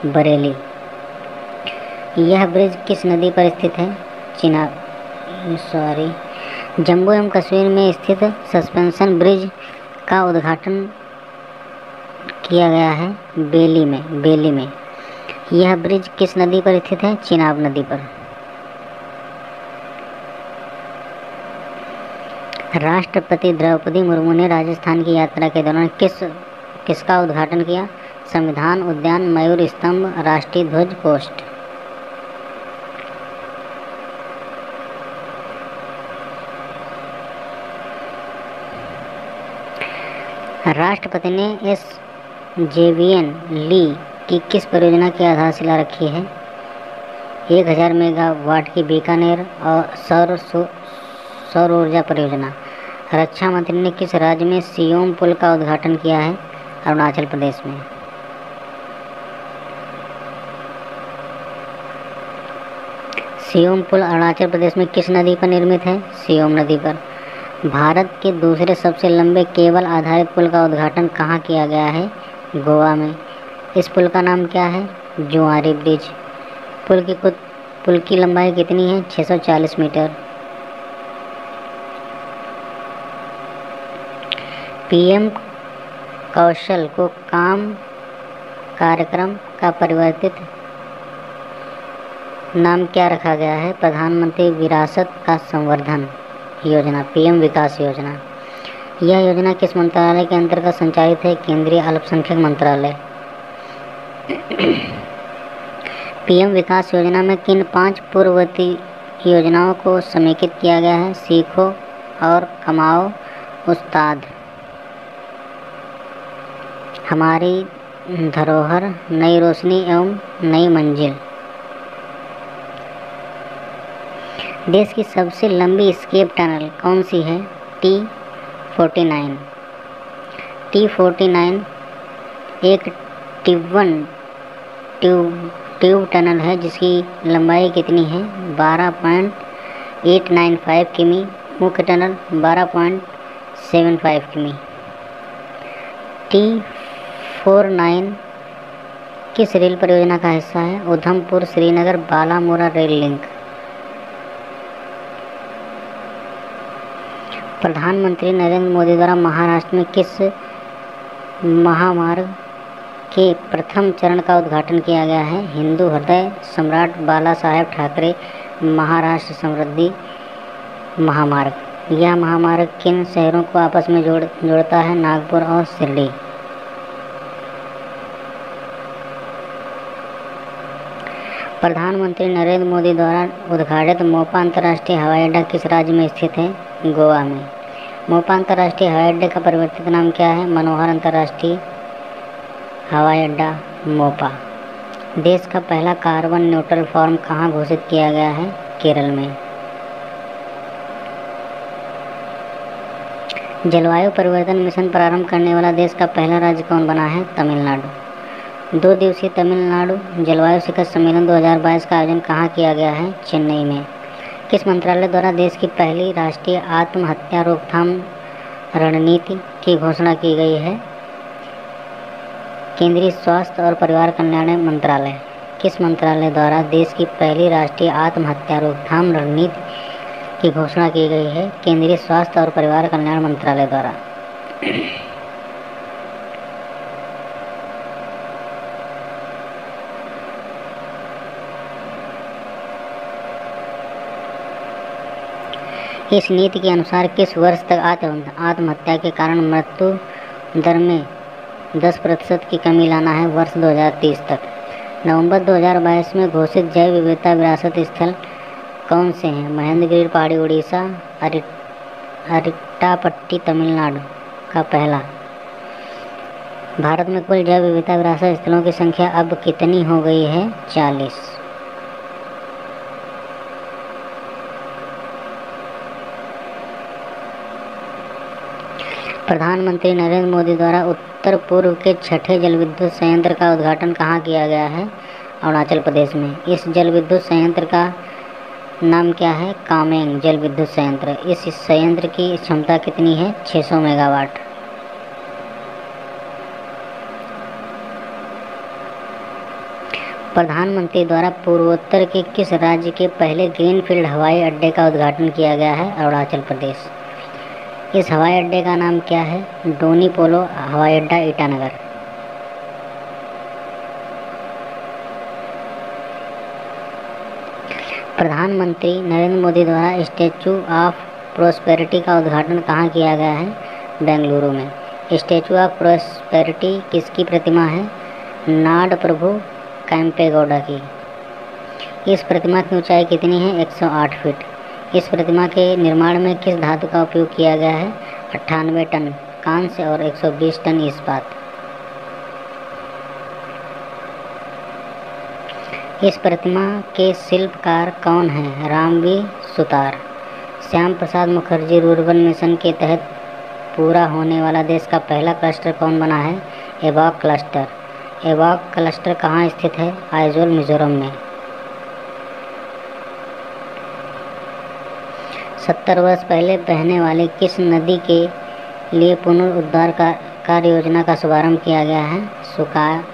बरेली। यह ब्रिज किस नदी पर स्थित है? जम्मू एवं कश्मीर में स्थित सस्पेंशन ब्रिज का उद्घाटन किया गया है बेली में। यह ब्रिज किस नदी पर स्थित है? चिनाब नदी पर। राष्ट्रपति द्रौपदी मुर्मू ने राजस्थान की यात्रा के दौरान किसका उद्घाटन किया? संविधान उद्यान, मयूर स्तंभ, राष्ट्रीय ध्वज पोस्ट। राष्ट्रपति ने SJVN ली की किस परियोजना की आधारशिला रखी है? 1000 मेगावाट की बीकानेर और सौर ऊर्जा परियोजना। रक्षा मंत्री ने किस राज्य में सियोम पुल का उद्घाटन किया है? अरुणाचल प्रदेश में। सियोम पुल अरुणाचल प्रदेश में किस नदी पर निर्मित है? सियोम नदी पर। भारत के दूसरे सबसे लंबे केबल आधारित पुल का उद्घाटन कहाँ किया गया है? गोवा में। इस पुल का नाम क्या है? जुआरी ब्रिज। पुल की लंबाई कितनी है? 640 मीटर। PM कौशल को काम कार्यक्रम का परिवर्तित नाम क्या रखा गया है? प्रधानमंत्री विरासत का संवर्धन योजना, PM विकास योजना। यह योजना किस मंत्रालय के अंतर्गत संचालित है? केंद्रीय अल्पसंख्यक मंत्रालय। PM विकास योजना में किन 5 पूर्ववर्ती योजनाओं को समेकित किया गया है? सीखो और कमाओ उस्ताद, हमारी धरोहर, नई रोशनी एवं नई मंजिल। देश की सबसे लंबी एस्केप टनल कौन सी है? T49। T49 एक ट्यूब टनल है जिसकी लंबाई कितनी है? 12.895 किमी। मुख्य टनल 12.75 किमी। T49 किस रेल परियोजना का हिस्सा है? Udhampur Srinagar Baramulla rail link. प्रधानमंत्री नरेंद्र मोदी द्वारा महाराष्ट्र में किस महामार्ग के प्रथम चरण का उद्घाटन किया गया है? हिंदू हृदय सम्राट बाला साहेब ठाकरे महाराष्ट्र समृद्धि महामार्ग। यह महामार्ग किन शहरों को आपस में जोड़ता है? नागपुर और शिरडी। प्रधानमंत्री नरेंद्र मोदी द्वारा उद्घाटित मोपा अंतर्राष्ट्रीय हवाई अड्डा किस राज्य में स्थित है? गोवा में। मोपा अंतर्राष्ट्रीय हवाई अड्डे का परिवर्तित नाम क्या है? मनोहर अंतर्राष्ट्रीय हवाई अड्डा मोपा। देश का पहला कार्बन न्यूट्रल फॉर्म कहाँ घोषित किया गया है? केरल में। जलवायु परिवर्तन मिशन प्रारंभ करने वाला देश का पहला राज्य कौन बना है? तमिलनाडु। 2 दिवसीय तमिलनाडु जलवायु शिखर सम्मेलन 2022 का आयोजन कहाँ किया गया है? चेन्नई में। किस मंत्रालय द्वारा देश की पहली राष्ट्रीय आत्महत्या रोकथाम रणनीति की घोषणा की गई है? केंद्रीय स्वास्थ्य और परिवार कल्याण मंत्रालय। किस मंत्रालय द्वारा देश की पहली राष्ट्रीय आत्महत्या रोकथाम रणनीति की घोषणा की गई है? केंद्रीय स्वास्थ्य और परिवार कल्याण मंत्रालय द्वारा। इस नीति के अनुसार किस वर्ष तक आत्महत्या के कारण मृत्यु दर में 10% की कमी लाना है वर्ष 2030 तक। नवंबर 2022 में घोषित जैव विविधता विरासत स्थल कौन से हैं? महेंद्रगिरी पहाड़ी उड़ीसा, अरिट्टापट्टी तमिलनाडु का पहला। भारत में कुल जैव विविधता विरासत स्थलों की संख्या अब कितनी हो गई है? 40। प्रधानमंत्री नरेंद्र मोदी द्वारा उत्तर पूर्व के छठे जलविद्युत संयंत्र का उद्घाटन कहाँ किया गया है? अरुणाचल प्रदेश में। इस जल विद्युत संयंत्र का नाम क्या है? कामेंग जल विद्युत संयंत्र। इस संयंत्र की क्षमता कितनी है? 600 मेगावाट। प्रधानमंत्री द्वारा पूर्वोत्तर के किस राज्य के पहले ग्रीनफील्ड हवाई अड्डे का उद्घाटन किया गया है? अरुणाचल प्रदेश। इस हवाई अड्डे का नाम क्या है? डोनी पोलो हवाई अड्डा, ईटानगर। प्रधानमंत्री नरेंद्र मोदी द्वारा स्टैचू ऑफ प्रोस्पेरिटी का उद्घाटन कहाँ किया गया है? बेंगलुरु में। स्टैचू ऑफ प्रोस्पेरिटी किसकी प्रतिमा है? नाड प्रभु कैंपेगौड़ा की। इस प्रतिमा की ऊंचाई कितनी है? 108 फीट। इस प्रतिमा के निर्माण में किस धातु का उपयोग किया गया है? 98 टन कांस्य और 120 टन इस्पात। इस प्रतिमा के शिल्पकार कौन हैं? रामवी सुतार। श्याम प्रसाद मुखर्जी रूरबन मिशन के तहत पूरा होने वाला देश का पहला क्लस्टर कौन बना है? एबॉक क्लस्टर। एबॉक क्लस्टर कहाँ स्थित है? आइजोल मिजोरम में। 70 वर्ष पहले बहने वाली किस नदी के लिए पुनरुद्धार कार्य योजना का शुभारंभ किया गया है? सुकापाइका।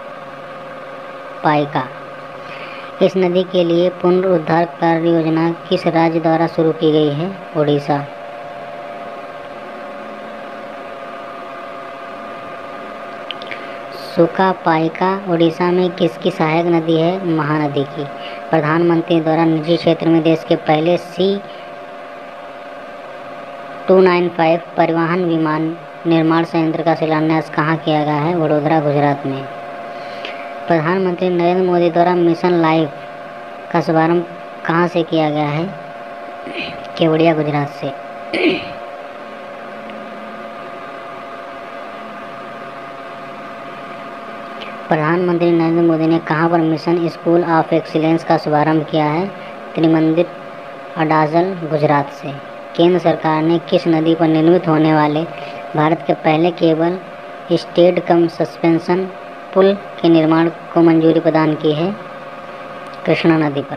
इस नदी के लिए पुनरुद्धार कार्य योजना किस राज्य द्वारा शुरू की गई है? उड़ीसा। सुकापाइका उड़ीसा में किसकी सहायक नदी है? महानदी की। प्रधानमंत्री द्वारा निजी क्षेत्र में देश के पहले C295 परिवहन विमान निर्माण संयंत्र का शिलान्यास कहाँ किया गया है? वडोदरा, गुजरात में। प्रधानमंत्री नरेंद्र मोदी द्वारा मिशन लाइफ का शुभारंभ कहाँ से किया गया है? केवड़िया, गुजरात से। प्रधानमंत्री नरेंद्र मोदी ने कहाँ पर मिशन स्कूल ऑफ एक्सीलेंस का शुभारंभ किया है? त्रिमंदिर, अडाजल, गुजरात से। केंद्र सरकार ने किस नदी पर निर्मित होने वाले भारत के पहले केबल स्टेड कम सस्पेंशन पुल के निर्माण को मंजूरी प्रदान की है? कृष्णा नदी पर।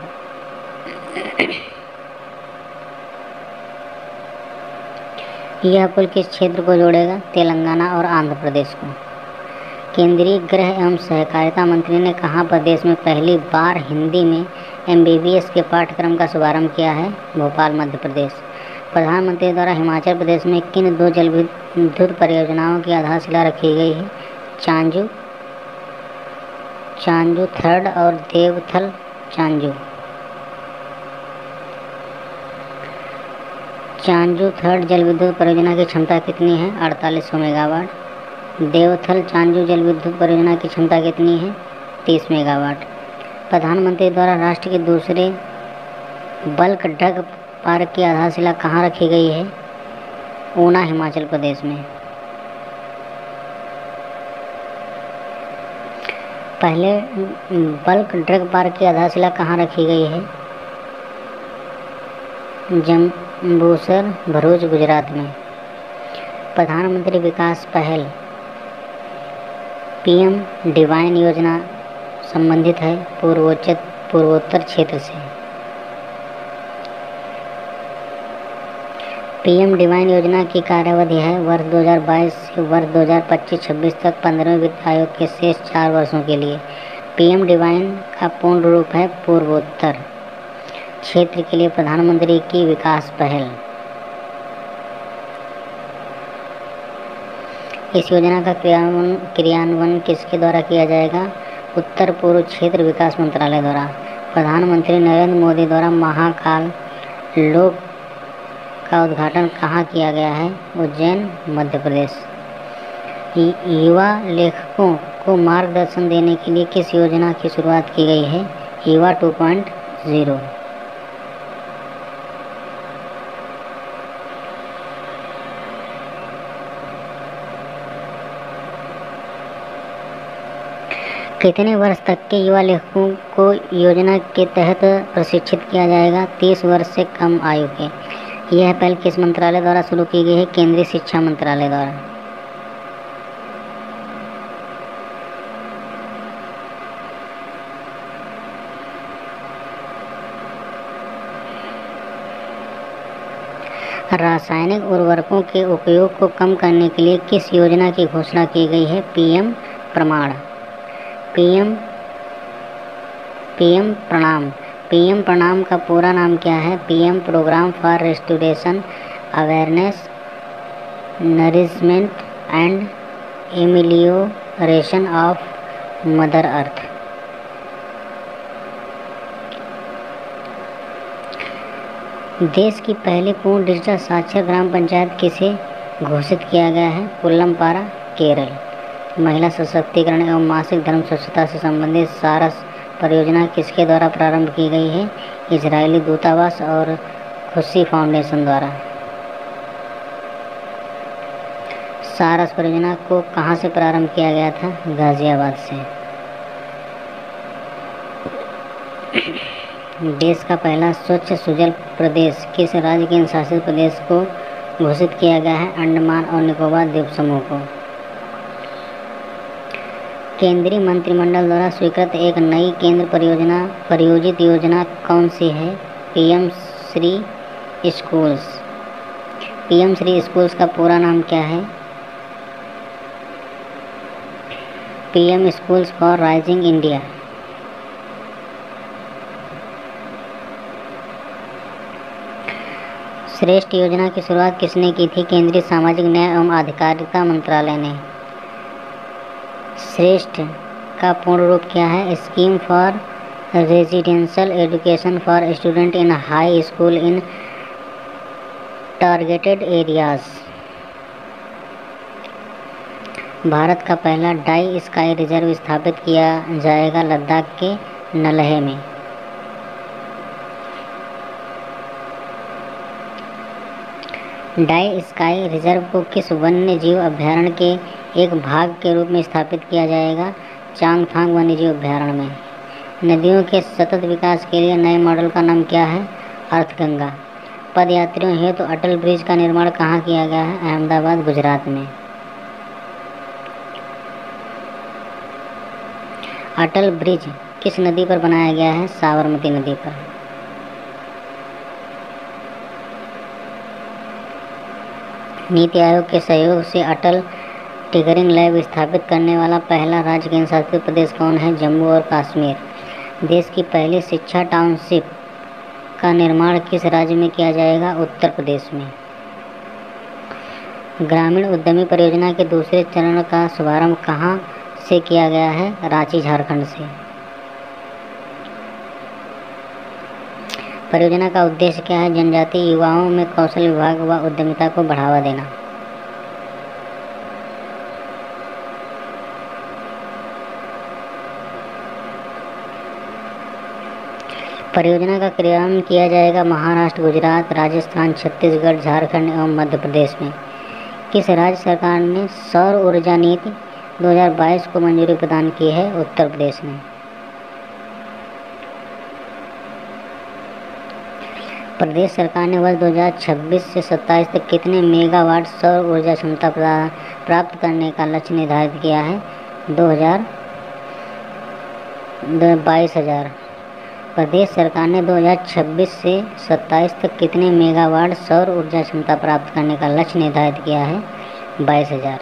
यह पुल किस क्षेत्र को जोड़ेगा? तेलंगाना और आंध्र प्रदेश को। केंद्रीय गृह एवं सहकारिता मंत्री ने कहाँ पर देश में पहली बार हिंदी में MBBS के पाठ्यक्रम का शुभारंभ किया है? भोपाल, मध्य प्रदेश। प्रधानमंत्री द्वारा हिमाचल प्रदेश में किन 2 जल विद्युत परियोजनाओं की आधारशिला रखी गई है? चांजू थर्ड और देवथल चांजू। चांजू थर्ड जल विद्युत परियोजना की क्षमता कितनी है? 4800 मेगावाट। देवथल चांजू जल विद्युत परियोजना की क्षमता कितनी है? 30 मेगावाट। प्रधानमंत्री द्वारा राष्ट्र के दूसरे बल्क ड्रग पार्क की आधारशिला कहाँ रखी गई है? ऊना, हिमाचल प्रदेश में। पहले बल्क ड्रग पार्क की आधारशिला कहाँ रखी गई है? जंबूसर, भरूच, गुजरात में। प्रधानमंत्री विकास पहल PM डिवाइन योजना संबंधित है पूर्वोत्तर क्षेत्र से। PM डिवाइन योजना की कार्यावधि है वर्ष 2022 से वर्ष 2025-26 तक 15वें वित्त आयोग के शेष 4 वर्षों के लिए। PM डिवाइन का पूर्ण रूप है पूर्वोत्तर क्षेत्र के लिए प्रधानमंत्री की विकास पहल। इस योजना का क्रियान्वयन किसके द्वारा किया जाएगा? उत्तर पूर्व क्षेत्र विकास मंत्रालय द्वारा। प्रधानमंत्री नरेंद्र मोदी द्वारा महाकाल लोक का उद्घाटन कहाँ किया गया है? उज्जैन, मध्य प्रदेश। युवा लेखकों को मार्गदर्शन देने के लिए किस योजना की शुरुआत की गई है? युवा 2.0। कितने वर्ष तक के युवा लेखकों को योजना के तहत प्रशिक्षित किया जाएगा? 30 वर्ष से कम आयु के। यह पहल किस मंत्रालय द्वारा शुरू की गई है? केंद्रीय शिक्षा मंत्रालय द्वारा। रासायनिक उर्वरकों के उपयोग को कम करने के लिए किस योजना की घोषणा की गई है? पीएम प्रमाण। पीएम प्रणाम। पीएम प्रणाम का पूरा नाम क्या है? PM program for restoration awareness nourishment and amelioration of mother earth. देश की पहली पूर्ण डिजिटल साक्षर ग्राम पंचायत किसे घोषित किया गया है? पुल्लमपारा, केरल। महिला सशक्तिकरण एवं मासिक धर्म स्वच्छता से संबंधित सारस परियोजना किसके द्वारा प्रारंभ की गई है? इजरायली दूतावास और खुशी फाउंडेशन द्वारा। सारस परियोजना को कहां से प्रारंभ किया गया था? गाजियाबाद से। देश का पहला स्वच्छ सुजल प्रदेश किस राज्य केंद्र शासित प्रदेश को घोषित किया गया है? अंडमान और निकोबार द्वीप समूह को। केंद्रीय मंत्रिमंडल द्वारा स्वीकृत एक नई केंद्र परियोजित योजना कौन सी है? PM Shri schools. PM Shri schools का पूरा नाम क्या है? PM schools for rising India. श्रेष्ठ योजना की शुरुआत किसने की थी? केंद्रीय सामाजिक न्याय एवं अधिकारिता मंत्रालय ने। श्रेष्ठ का पूर्ण रूप क्या है? Scheme for residential education for student in high school in targeted areas. Bharat का पहला डाई स्काई रिजर्व स्थापित किया जाएगा लद्दाख के नलहे में। डाई स्काई रिजर्व को किस वन्य जीव अभ्यारण्य के एक भाग के रूप में स्थापित किया जाएगा? चांगथांग वन्य जीव अभ्यारण्य में। नदियों के सतत विकास के लिए नए मॉडल का नाम क्या है? अर्थगंगा। पद यात्रियों हेतु अटल ब्रिज का निर्माण कहाँ किया गया है? अहमदाबाद, गुजरात में। अटल ब्रिज किस नदी पर बनाया गया है? साबरमती नदी पर। नीति आयोग के सहयोग से अटल टिंकरिंग लैब स्थापित करने वाला पहला राज्य केंद्र शासित प्रदेश कौन है? जम्मू और कश्मीर। देश की पहली शिक्षा टाउनशिप का निर्माण किस राज्य में किया जाएगा? उत्तर प्रदेश में। ग्रामीण उद्यमी परियोजना के दूसरे चरण का शुभारंभ कहाँ से किया गया है? रांची, झारखंड से। परियोजना का उद्देश्य क्या है? जनजातीय युवाओं में कौशल विभाग व उद्यमिता को बढ़ावा देना। परियोजना का क्रियान्वयन किया जाएगा महाराष्ट्र, गुजरात, राजस्थान, छत्तीसगढ़, झारखंड एवं मध्य प्रदेश में। किस राज्य सरकार ने सौर ऊर्जा नीति 2022 को मंजूरी प्रदान की है? उत्तर प्रदेश ने। प्रदेश सरकार ने वर्ष 2026 से 27 तक कितने मेगावाट सौर ऊर्जा क्षमता प्राप्त करने का लक्ष्य निर्धारित किया है? 22,000। प्रदेश सरकार ने 2026 से 27 तक कितने मेगावाट सौर ऊर्जा क्षमता प्राप्त करने का लक्ष्य निर्धारित किया है? 22,000।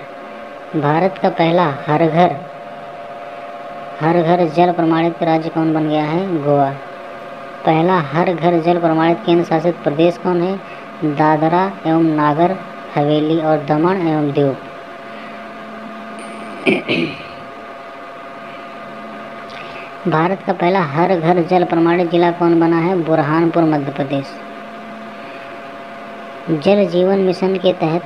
भारत का पहला हर घर जल प्रमाणित राज्य कौन बन गया है? गोवा। पहला हर घर जल प्रमाणित केंद्र शासित प्रदेश कौन है? दादरा एवं नागर हवेली और दमन एवं दीव। भारत का पहला हर घर जल प्रमाणित जिला कौन बना है? बुरहानपुर, मध्य प्रदेश। जल जीवन मिशन के तहत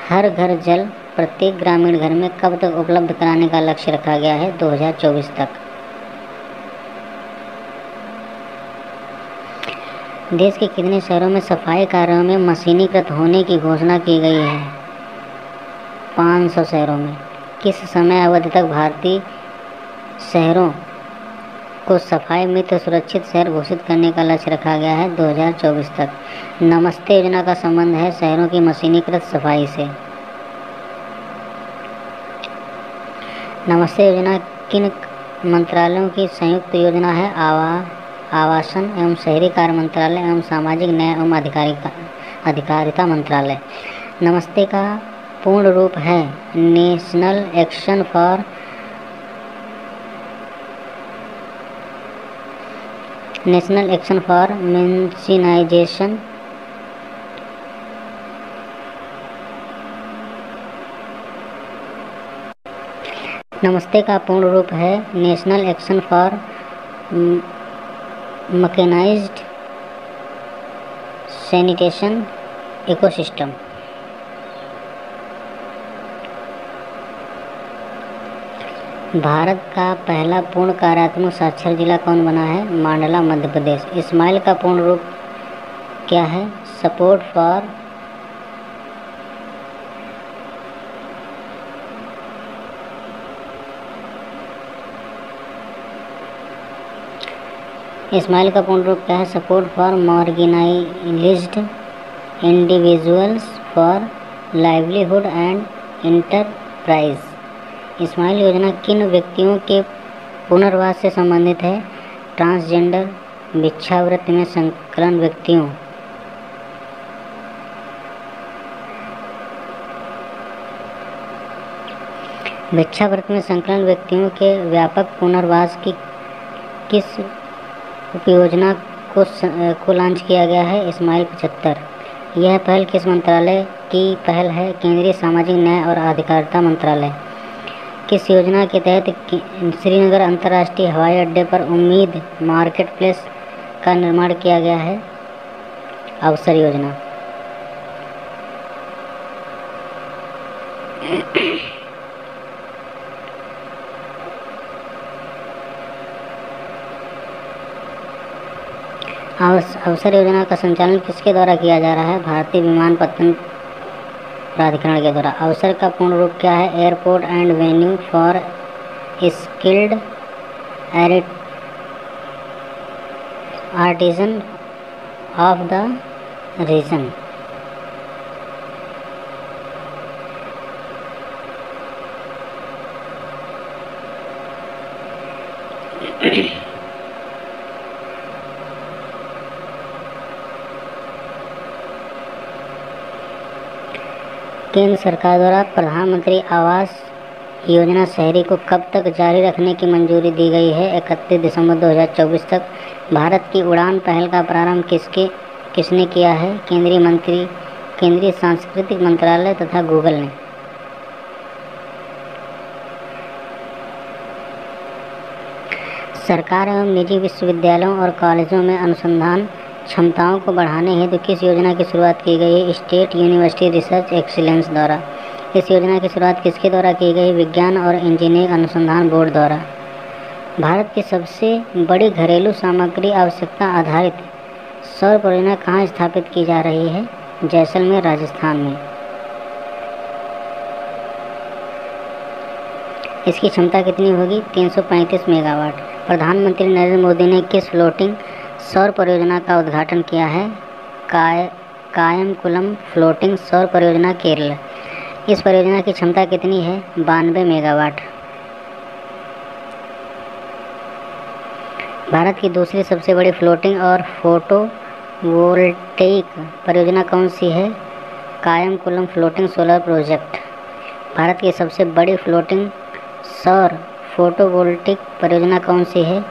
हर घर जल प्रत्येक ग्रामीण घर में कब तक उपलब्ध कराने का लक्ष्य रखा गया है? 2024 तक। देश के कितने शहरों में सफाई कार्यों में मशीनीकृत होने की घोषणा की गई है? 500 शहरों में। किस समय अवधि तक भारतीय शहरों को सफाई मित्र सुरक्षित शहर घोषित करने का लक्ष्य रखा गया है? 2024 तक। नमस्ते योजना का संबंध है शहरों की मशीनीकृत सफाई से। नमस्ते योजना किन मंत्रालयों की संयुक्त योजना है? आवासन एवं शहरी कार्य मंत्रालय एवं सामाजिक न्याय एवं अधिकारिता मंत्रालय। नमस्ते का पूर्ण रूप है नेशनल एक्शन फॉर मेंशनाइजेशन नमस्ते का पूर्ण रूप है national action for mechanised sanitation ecosystem. भारत का पहला पूर्ण कार्यात्मक साक्षर जिला कौन बना है? मांडला, मध्य प्रदेश। इस्माइल का पूर्ण रूप क्या है? सपोर्ट फॉर इस्माइल का पूर्ण रूप क्या है? Support for marginalized individuals for livelihood and enterprise. SMILE योजना किन व्यक्तियों के पुनर्वास से संबंधित है? ट्रांसजेंडर, भिक्षावृत्ति में संकलन व्यक्तियों, भिक्षावृत्ति में संकलन व्यक्तियों के व्यापक पुनर्वास की किस उपयोजना को लॉन्च किया गया है? इस्माइल 75। यह पहल किस मंत्रालय की पहल है? केंद्रीय सामाजिक न्याय और अधिकारिता मंत्रालय। किस योजना के तहत श्रीनगर अंतर्राष्ट्रीय हवाई अड्डे पर उम्मीद मार्केट प्लेस का निर्माण किया गया है? अवसर योजना। अवसर योजना का संचालन किसके द्वारा किया जा रहा है? भारतीय विमानपत्तन प्राधिकरण के द्वारा। अवसर का पूर्ण रूप क्या है? Airport and venue for skilled artisan of the region. केंद्र सरकार द्वारा प्रधानमंत्री आवास योजना शहरी को कब तक जारी रखने की मंजूरी दी गई है? 31 दिसंबर 2024 तक। भारत की उड़ान पहल का प्रारंभ किसने किया है? केंद्रीय सांस्कृतिक मंत्रालय तथा गूगल ने। सरकार एवं निजी विश्वविद्यालयों और कॉलेजों में अनुसंधान क्षमताओं को बढ़ाने हेतु किस योजना की शुरुआत की गई है? स्टेट यूनिवर्सिटी रिसर्च एक्सीलेंस द्वारा। इस योजना की शुरुआत किसके द्वारा की गई? विज्ञान और इंजीनियरिंग अनुसंधान बोर्ड द्वारा। भारत की सबसे बड़ी घरेलू सामग्री आवश्यकता आधारित सौर परियोजना कहाँ स्थापित की जा रही है? जैसलमेर, राजस्थान में। इसकी क्षमता कितनी होगी? 335 मेगावाट। प्रधानमंत्री नरेंद्र मोदी ने किस फ्लोटिंग सौर परियोजना का उद्घाटन किया है? कायमकुलम फ्लोटिंग सौर परियोजना, केरल। इस परियोजना की क्षमता कितनी है? 92 मेगावाट। भारत की दूसरी सबसे बड़ी फ्लोटिंग और फोटोवोल्टेइक परियोजना कौन सी है? Kayamkulam floating solar project. Bharat की सबसे बड़ी फ्लोटिंग सौर फोटोवोल्टिक परियोजना कौन सी है?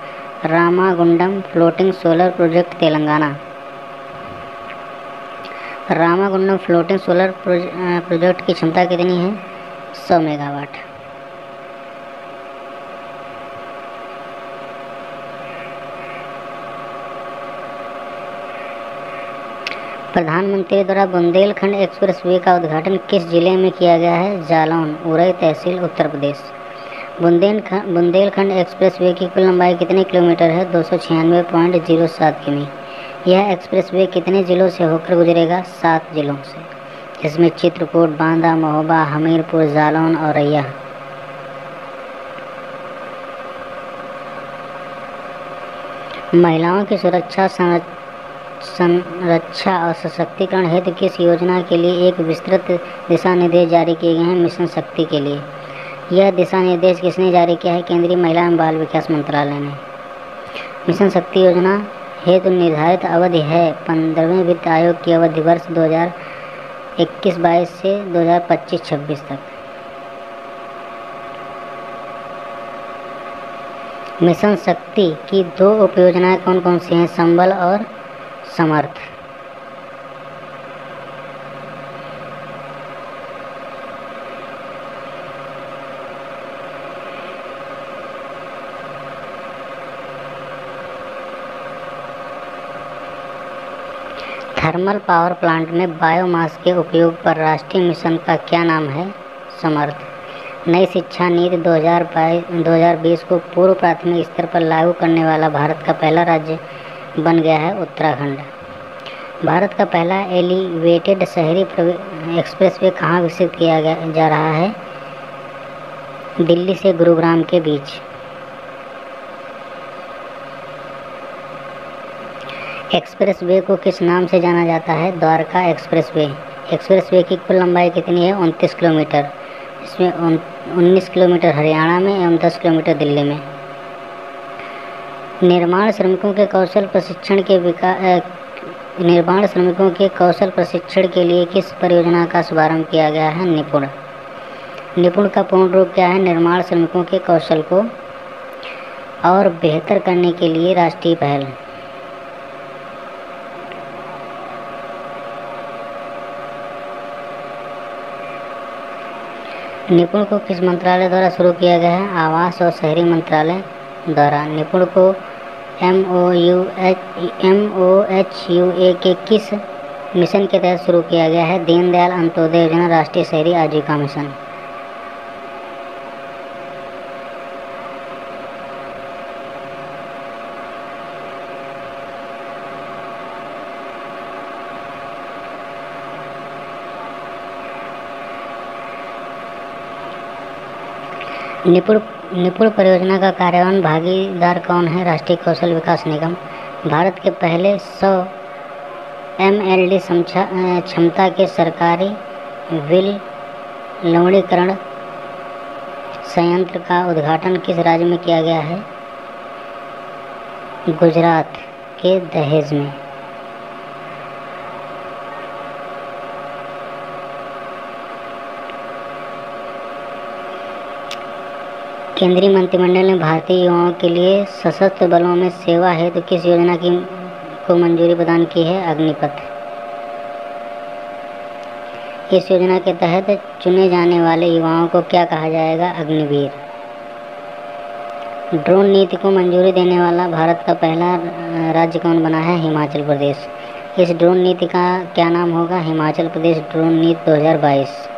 Ramagundam floating solar project, Telangana. Ramagundam floating solar project की क्षमता कितनी है? 100 मेगावाट। प्रधानमंत्री द्वारा बुंदेलखंड एक्सप्रेसवे का उद्घाटन किस जिले में किया गया है? जालौन, उरई तहसील, उत्तर प्रदेश। बुंदेलखंड एक्सप्रेसवे की कुल लंबाई कितने किलोमीटर है? 296.07 किमी। यह एक्सप्रेसवे कितने जिलों से होकर गुजरेगा? 7 जिलों से, जिसमें चित्रकूट, बांदा, महोबा, हमीरपुर, जालौन और औरैया। महिलाओं की सुरक्षा, संरक्षा और सशक्तिकरण हेतु किस योजना के लिए एक विस्तृत दिशा निर्देश जारी किए गए हैं? मिशन शक्ति के लिए। यह दिशा निर्देश किसने जारी किया है? केंद्रीय महिला एवं बाल विकास मंत्रालय ने। मिशन शक्ति योजना हेतु निर्धारित अवधि है 15वें वित्त आयोग की अवधि वर्ष 2021-22 से 2025-26 तक। मिशन शक्ति की 2 उपयोजनाएं कौन कौन सी हैं? संबल और समर्थ। थर्मल पावर प्लांट में बायोमास के उपयोग पर राष्ट्रीय मिशन का क्या नाम है? समर्थ। नई शिक्षा नीति 2020 को पूर्व प्राथमिक स्तर पर लागू करने वाला भारत का पहला राज्य बन गया है उत्तराखंड। भारत का पहला एलिवेटेड शहरी एक्सप्रेसवे कहाँ विकसित किया जा रहा है? दिल्ली से गुरुग्राम के बीच। एक्सप्रेसवे को किस नाम से जाना जाता है? द्वारका एक्सप्रेसवे। एक्सप्रेसवे की कुल लंबाई कितनी है? 29 किलोमीटर, इसमें 19 किलोमीटर हरियाणा में एवं 10 किलोमीटर दिल्ली में। निर्माण श्रमिकों के कौशल प्रशिक्षण के लिए किस परियोजना का शुभारंभ किया गया है? निपुण। निपुण का पूर्ण रूप क्या है? निर्माण श्रमिकों के कौशल को और बेहतर करने के लिए राष्ट्रीय पहल। निपुण को किस मंत्रालय द्वारा शुरू किया गया है? आवास और शहरी मंत्रालय द्वारा। निपुण को MOHUA के किस मिशन के तहत शुरू किया गया है? दीनदयाल अंत्योदय योजना, राष्ट्रीय शहरी आजीविका मिशन। निपुण परियोजना का कार्यान्वयन भागीदार कौन है? राष्ट्रीय कौशल विकास निगम। भारत के पहले 100 MLD क्षमता के सरकारी विलवणीकरण संयंत्र का उद्घाटन किस राज्य में किया गया है? गुजरात के दहेज में। केंद्रीय मंत्रिमंडल ने भारतीय युवाओं के लिए सशस्त्र बलों में सेवा हेतु किस योजना को मंजूरी प्रदान की है? अग्निपथ। इस योजना के तहत चुने जाने वाले युवाओं को क्या कहा जाएगा? अग्निवीर। ड्रोन नीति को मंजूरी देने वाला भारत का पहला राज्य कौन बना है? हिमाचल प्रदेश। इस ड्रोन नीति का क्या नाम होगा? हिमाचल प्रदेश ड्रोन नीति 2022।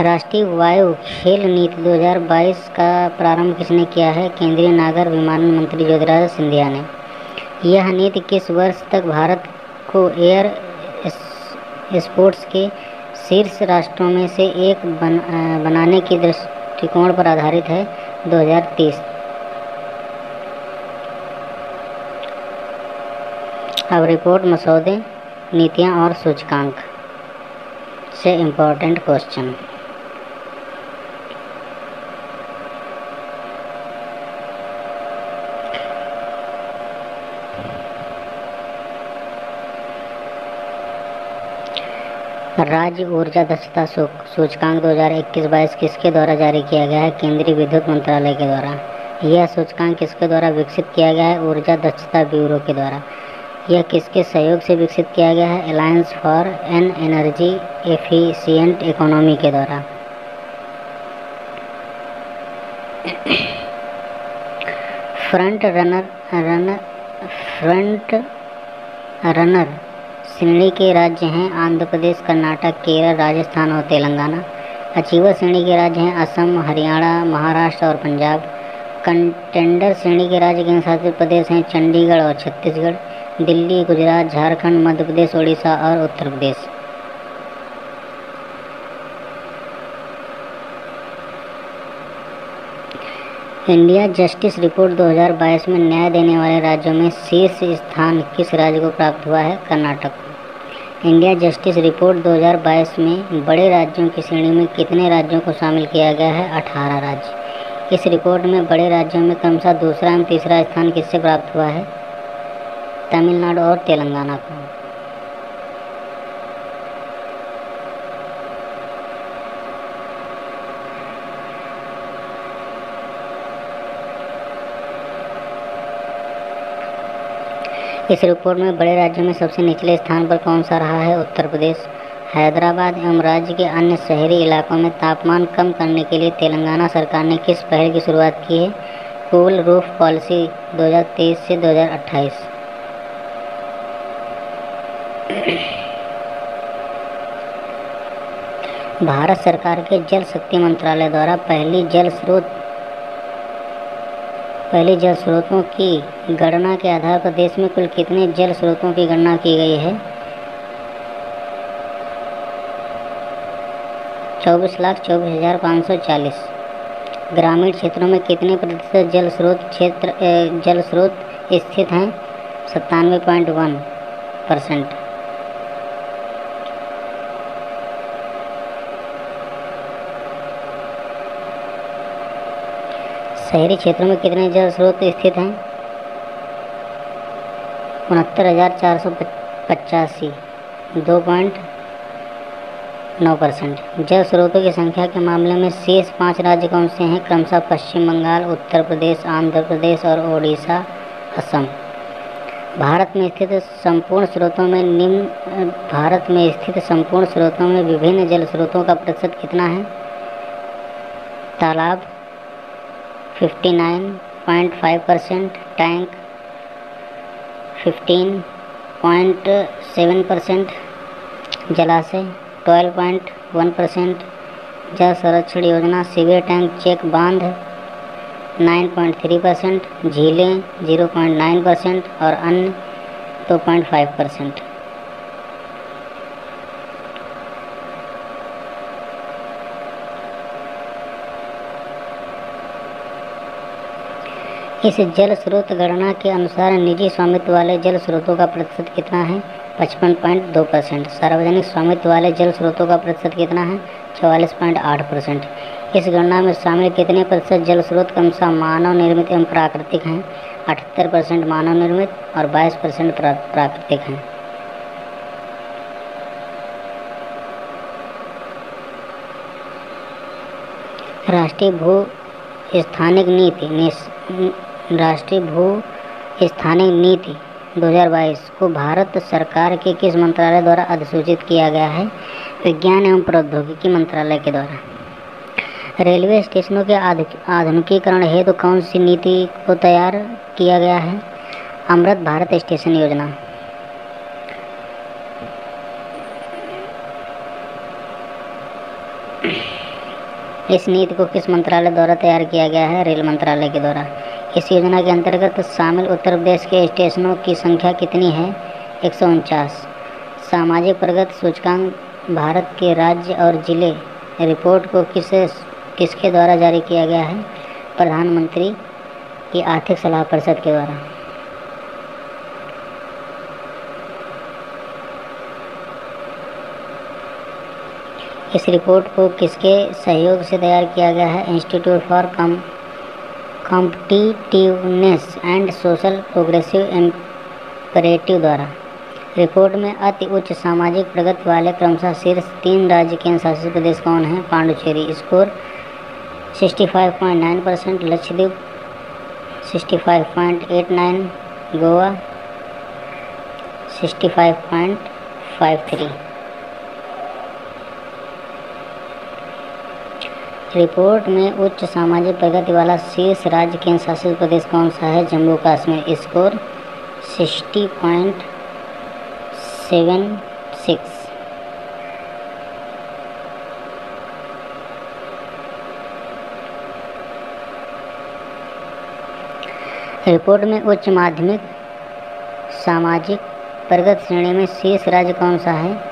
राष्ट्रीय वायु खेल नीति 2022 का प्रारंभ किसने किया है? केंद्रीय नागर विमानन मंत्री ज्योतिरादित्य सिंधिया ने। यह नीति किस वर्ष तक भारत को एयर स्पोर्ट्स के शीर्ष राष्ट्रों में से एक बनाने के दृष्टिकोण पर आधारित है? 2030। अब रिपोर्ट मसौदे, नीतियाँ और सूचकांक से इम्पोर्टेंट क्वेश्चन। राज्य ऊर्जा दक्षता सूचकांक 2021-22 किसके द्वारा जारी किया गया है? केंद्रीय विद्युत मंत्रालय के द्वारा। यह सूचकांक किसके द्वारा विकसित किया गया है? ऊर्जा दक्षता ब्यूरो के द्वारा। यह किसके सहयोग से विकसित किया गया है? Alliance for an energy efficient economy के द्वारा। फ्रंट रनर श्रेणी के राज्य हैं आंध्र प्रदेश, कर्नाटक, केरल, राजस्थान और तेलंगाना। अचीवर श्रेणी के राज्य हैं असम, हरियाणा, महाराष्ट्र और पंजाब। कंटेंडर श्रेणी के राज्य केंद्र शासित प्रदेश हैं चंडीगढ़ और छत्तीसगढ़, दिल्ली, गुजरात, झारखंड, मध्य प्रदेश, उड़ीसा और Uttar Pradesh. India justice report 2022 में न्याय देने वाले राज्यों में शीर्ष स्थान किस राज्य को प्राप्त हुआ है? कर्नाटक को। इंडिया जस्टिस रिपोर्ट 2022 में बड़े राज्यों की श्रेणी में कितने राज्यों को शामिल किया गया है? 18 राज्य। इस रिपोर्ट में बड़े राज्यों में क्रमशः दूसरा एवं तीसरा स्थान किससे प्राप्त हुआ है? तमिलनाडु और तेलंगाना को। इस रिपोर्ट में बड़े राज्यों में सबसे निचले स्थान पर कौन सा रहा है? उत्तर प्रदेश। हैदराबाद एवं राज्य के अन्य शहरी इलाकों में तापमान कम करने के लिए तेलंगाना सरकार ने किस पहल की शुरुआत की है? कूल रूफ पॉलिसी 2023 से 2028। भारत सरकार के जल शक्ति मंत्रालय द्वारा पहली जल स्रोतों की गणना के आधार पर देश में कुल कितने जल स्रोतों की गणना की गई है? 24,24,540। ग्रामीण क्षेत्रों में कितने प्रतिशत जल स्रोत स्थित हैं? 97.1%। शहरी क्षेत्रों में कितने जल स्रोत स्थित हैं? 69,485, 2.9%। जल स्रोतों की संख्या के मामले में शेष 5 राज्य कौन से हैं? क्रमशः पश्चिम बंगाल, उत्तर प्रदेश, आंध्र प्रदेश और ओडिशा, असम। भारत में स्थित संपूर्ण स्रोतों में विभिन्न जल स्रोतों का प्रतिशत कितना है? तालाब 59.5%, टैंक 15.7%, जलाशय 12.1%, जल संरक्षण योजना सीवर टैंक चेक बांध 9.3%, झीलें 0.9% और अन्य 2.5%। इस जल स्रोत गणना के अनुसार निजी स्वामित्व वाले जल स्रोतों का प्रतिशत कितना है? 55.2%। सार्वजनिक स्वामित्व वाले जल स्रोतों का प्रतिशत कितना है? 44.8%। इस गणना में शामिल कितने प्रतिशत जल स्रोत क्रमशः मानव निर्मित एवं प्राकृतिक हैं? 78% मानव निर्मित और 22% प्राकृतिक हैं। राष्ट्रीय भू स्थानिक नीति 2022 को भारत सरकार के किस मंत्रालय द्वारा अधिसूचित किया गया है? विज्ञान एवं प्रौद्योगिकी मंत्रालय के द्वारा। रेलवे स्टेशनों के आधुनिकीकरण हेतु कौन सी नीति को तैयार किया गया है? अमृत भारत स्टेशन योजना। इस नीति को किस मंत्रालय द्वारा तैयार किया गया है? रेल मंत्रालय के द्वारा। इस योजना के अंतर्गत शामिल उत्तर प्रदेश के स्टेशनों की संख्या कितनी है? 149। सामाजिक प्रगति सूचकांक भारत के राज्य और जिले रिपोर्ट को किसके द्वारा जारी किया गया है? प्रधानमंत्री की आर्थिक सलाह परिषद के द्वारा। इस रिपोर्ट को किसके सहयोग से तैयार किया गया है? Institute for competitiveness and social progressive imperative द्वारा। रिपोर्ट में अति उच्च सामाजिक प्रगति वाले क्रमशः शीर्ष 3 राज्य केंद्र शासित प्रदेश कौन हैं? पांडुचेरी स्कोर 65.9%, लक्षद्वीप 65.89, गोवा 65.53। रिपोर्ट में उच्च सामाजिक प्रगति वाला शीर्ष राज्य केंद्र शासित प्रदेश कौन सा है? जम्मू कश्मीर। स्कोर 60.76। रिपोर्ट में उच्च माध्यमिक सामाजिक प्रगति श्रेणी में शीर्ष राज्य कौन सा है?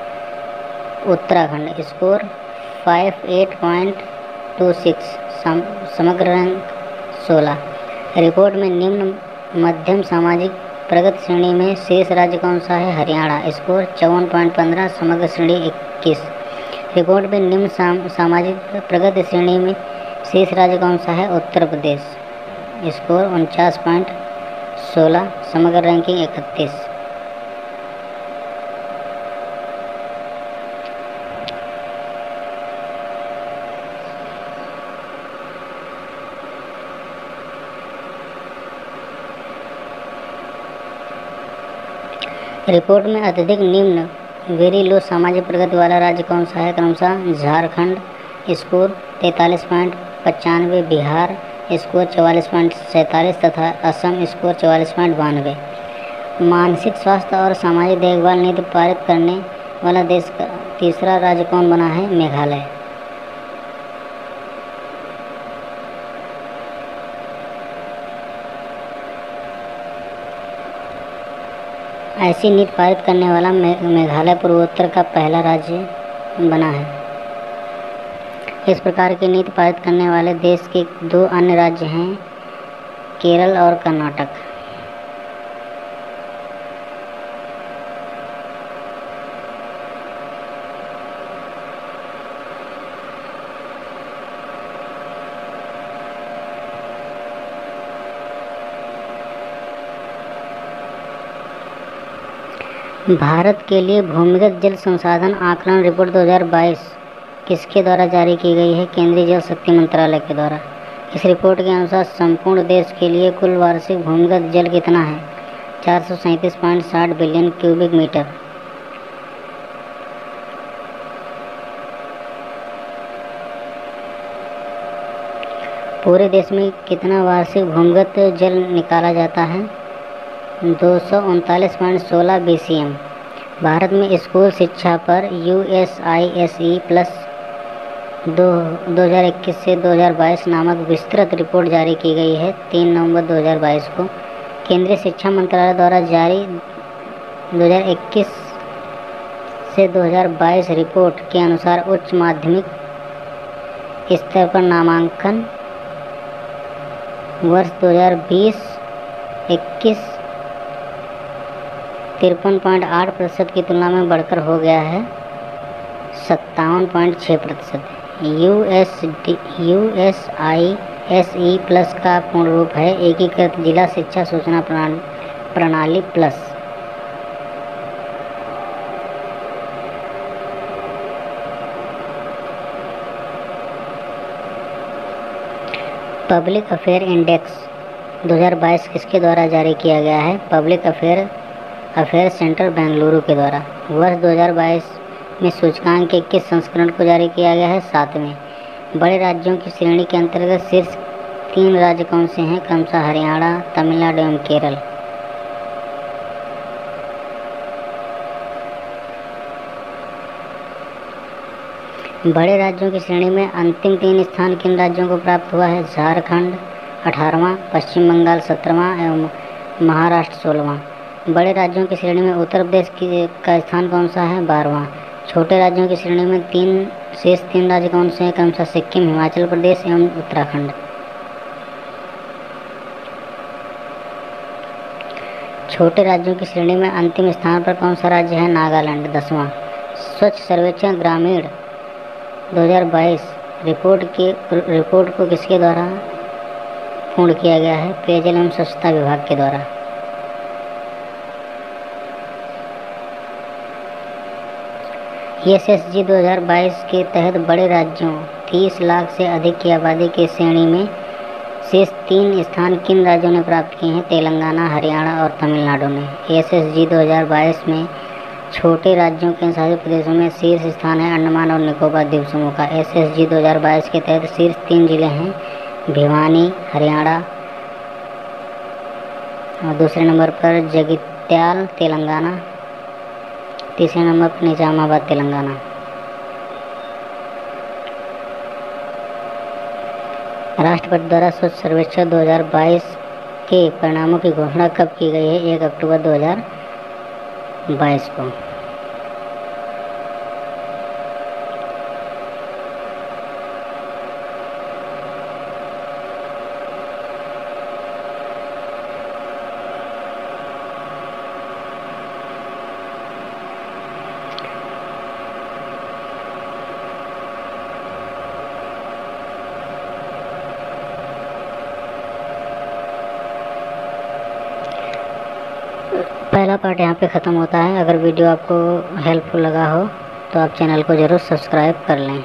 उत्तराखंड। स्कोर 58.26। समग्र रैंक 16। रिपोर्ट में निम्न मध्यम सामाजिक प्रगति श्रेणी में शीर्ष राज्य कौन सा है? हरियाणा। स्कोर 54.15। समग्र श्रेणी 21। रिपोर्ट में निम्न सामाजिक प्रगति श्रेणी में शीर्ष राज्य कौन सा है? उत्तर प्रदेश। स्कोर 49.16। समग्र रैंकिंग 31। रिपोर्ट में अत्यधिक निम्न वेरी लो सामाजिक प्रगति वाला राज्य कौन सा है? क्रमशः झारखंड। स्कोर 43.95। बिहार। स्कोर 44.47 तथा असम। स्कोर 44.92। मानसिक स्वास्थ्य और सामाजिक देखभाल नीति पारित करने वाला देश का तीसरा राज्य कौन बना है? मेघालय। ऐसी नीति पारित करने वाला मेघालय पूर्वोत्तर का पहला राज्य बना है। इस प्रकार की नीति पारित करने वाले देश के दो अन्य राज्य हैं, केरल और कर्नाटक। भारत के लिए भूमिगत जल संसाधन आकलन रिपोर्ट 2022 किसके द्वारा जारी की गई है? केंद्रीय जल शक्ति मंत्रालय के द्वारा। इस रिपोर्ट के अनुसार संपूर्ण देश के लिए कुल वार्षिक भूमिगत जल कितना है? 437.60 बिलियन क्यूबिक मीटर। पूरे देश में कितना वार्षिक भूमिगत जल निकाला जाता है? 239.16 BCM। भारत में स्कूल शिक्षा पर USISE प्लस 2021 से 2022 नामक विस्तृत रिपोर्ट जारी की गई है 3 नवंबर 2022 को। केंद्रीय शिक्षा मंत्रालय द्वारा जारी 2021 से 2022 रिपोर्ट के अनुसार उच्च माध्यमिक स्तर पर नामांकन वर्ष 2020-21 53.8% की तुलना में बढ़कर हो गया है 57.6%। USISE प्लस का पूर्ण रूप है एकीकृत जिला शिक्षा सूचना प्रणाली प्लस। पब्लिक अफेयर इंडेक्स 2022 किसके द्वारा जारी किया गया है? पब्लिक अफेयर सेंटर बेंगलुरु के द्वारा। वर्ष 2022 में सूचकांक के किस संस्करण को जारी किया गया है? 7वें। बड़े राज्यों की श्रेणी के अंतर्गत शीर्ष 3 राज्य कौन से हैं? क्रमशः हरियाणा, तमिलनाडु एवं केरल। बड़े राज्यों की श्रेणी में अंतिम 3 स्थान किन राज्यों को प्राप्त हुआ है? झारखंड 18वां, पश्चिम बंगाल 17वां एवं महाराष्ट्र 16वां। बड़े राज्यों की श्रेणी में उत्तर प्रदेश का स्थान कौन सा है? 12वां। छोटे राज्यों की श्रेणी में शेष 3 राज्य कौन से हैं? क्रमशः सिक्किम, हिमाचल प्रदेश एवं उत्तराखंड। छोटे राज्यों की श्रेणी में अंतिम स्थान पर कौन सा राज्य है? नागालैंड 10वां। स्वच्छ सर्वेक्षण ग्रामीण 2022 रिपोर्ट को किसके द्वारा पूर्ण किया गया है? पेयजल एवं स्वच्छता विभाग के द्वारा। SSG 2022 के तहत बड़े राज्यों 30 लाख से अधिक की आबादी की श्रेणी में शेष 3 स्थान किन राज्यों ने प्राप्त किए हैं? तेलंगाना, हरियाणा और तमिलनाडु ने। SSG 2022 में छोटे राज्यों के शासित प्रदेशों में शीर्ष स्थान है अंडमान और निकोबार द्वीप समूह का। SSG 2022 के तहत शीर्ष 3 जिले हैं भिवानी हरियाणा और दूसरे नंबर पर जगित्याल तेलंगाना, तीसरे नंबर पर निजामाबाद तेलंगाना। राष्ट्रपति द्वारा स्वच्छ सर्वेक्षण 2022 के परिणामों की घोषणा कब की गई है? 1 अक्टूबर 2022 को। पहला पार्ट यहाँ पे ख़त्म होता है। अगर वीडियो आपको हेल्पफुल लगा हो तो आप चैनल को ज़रूर सब्सक्राइब कर लें।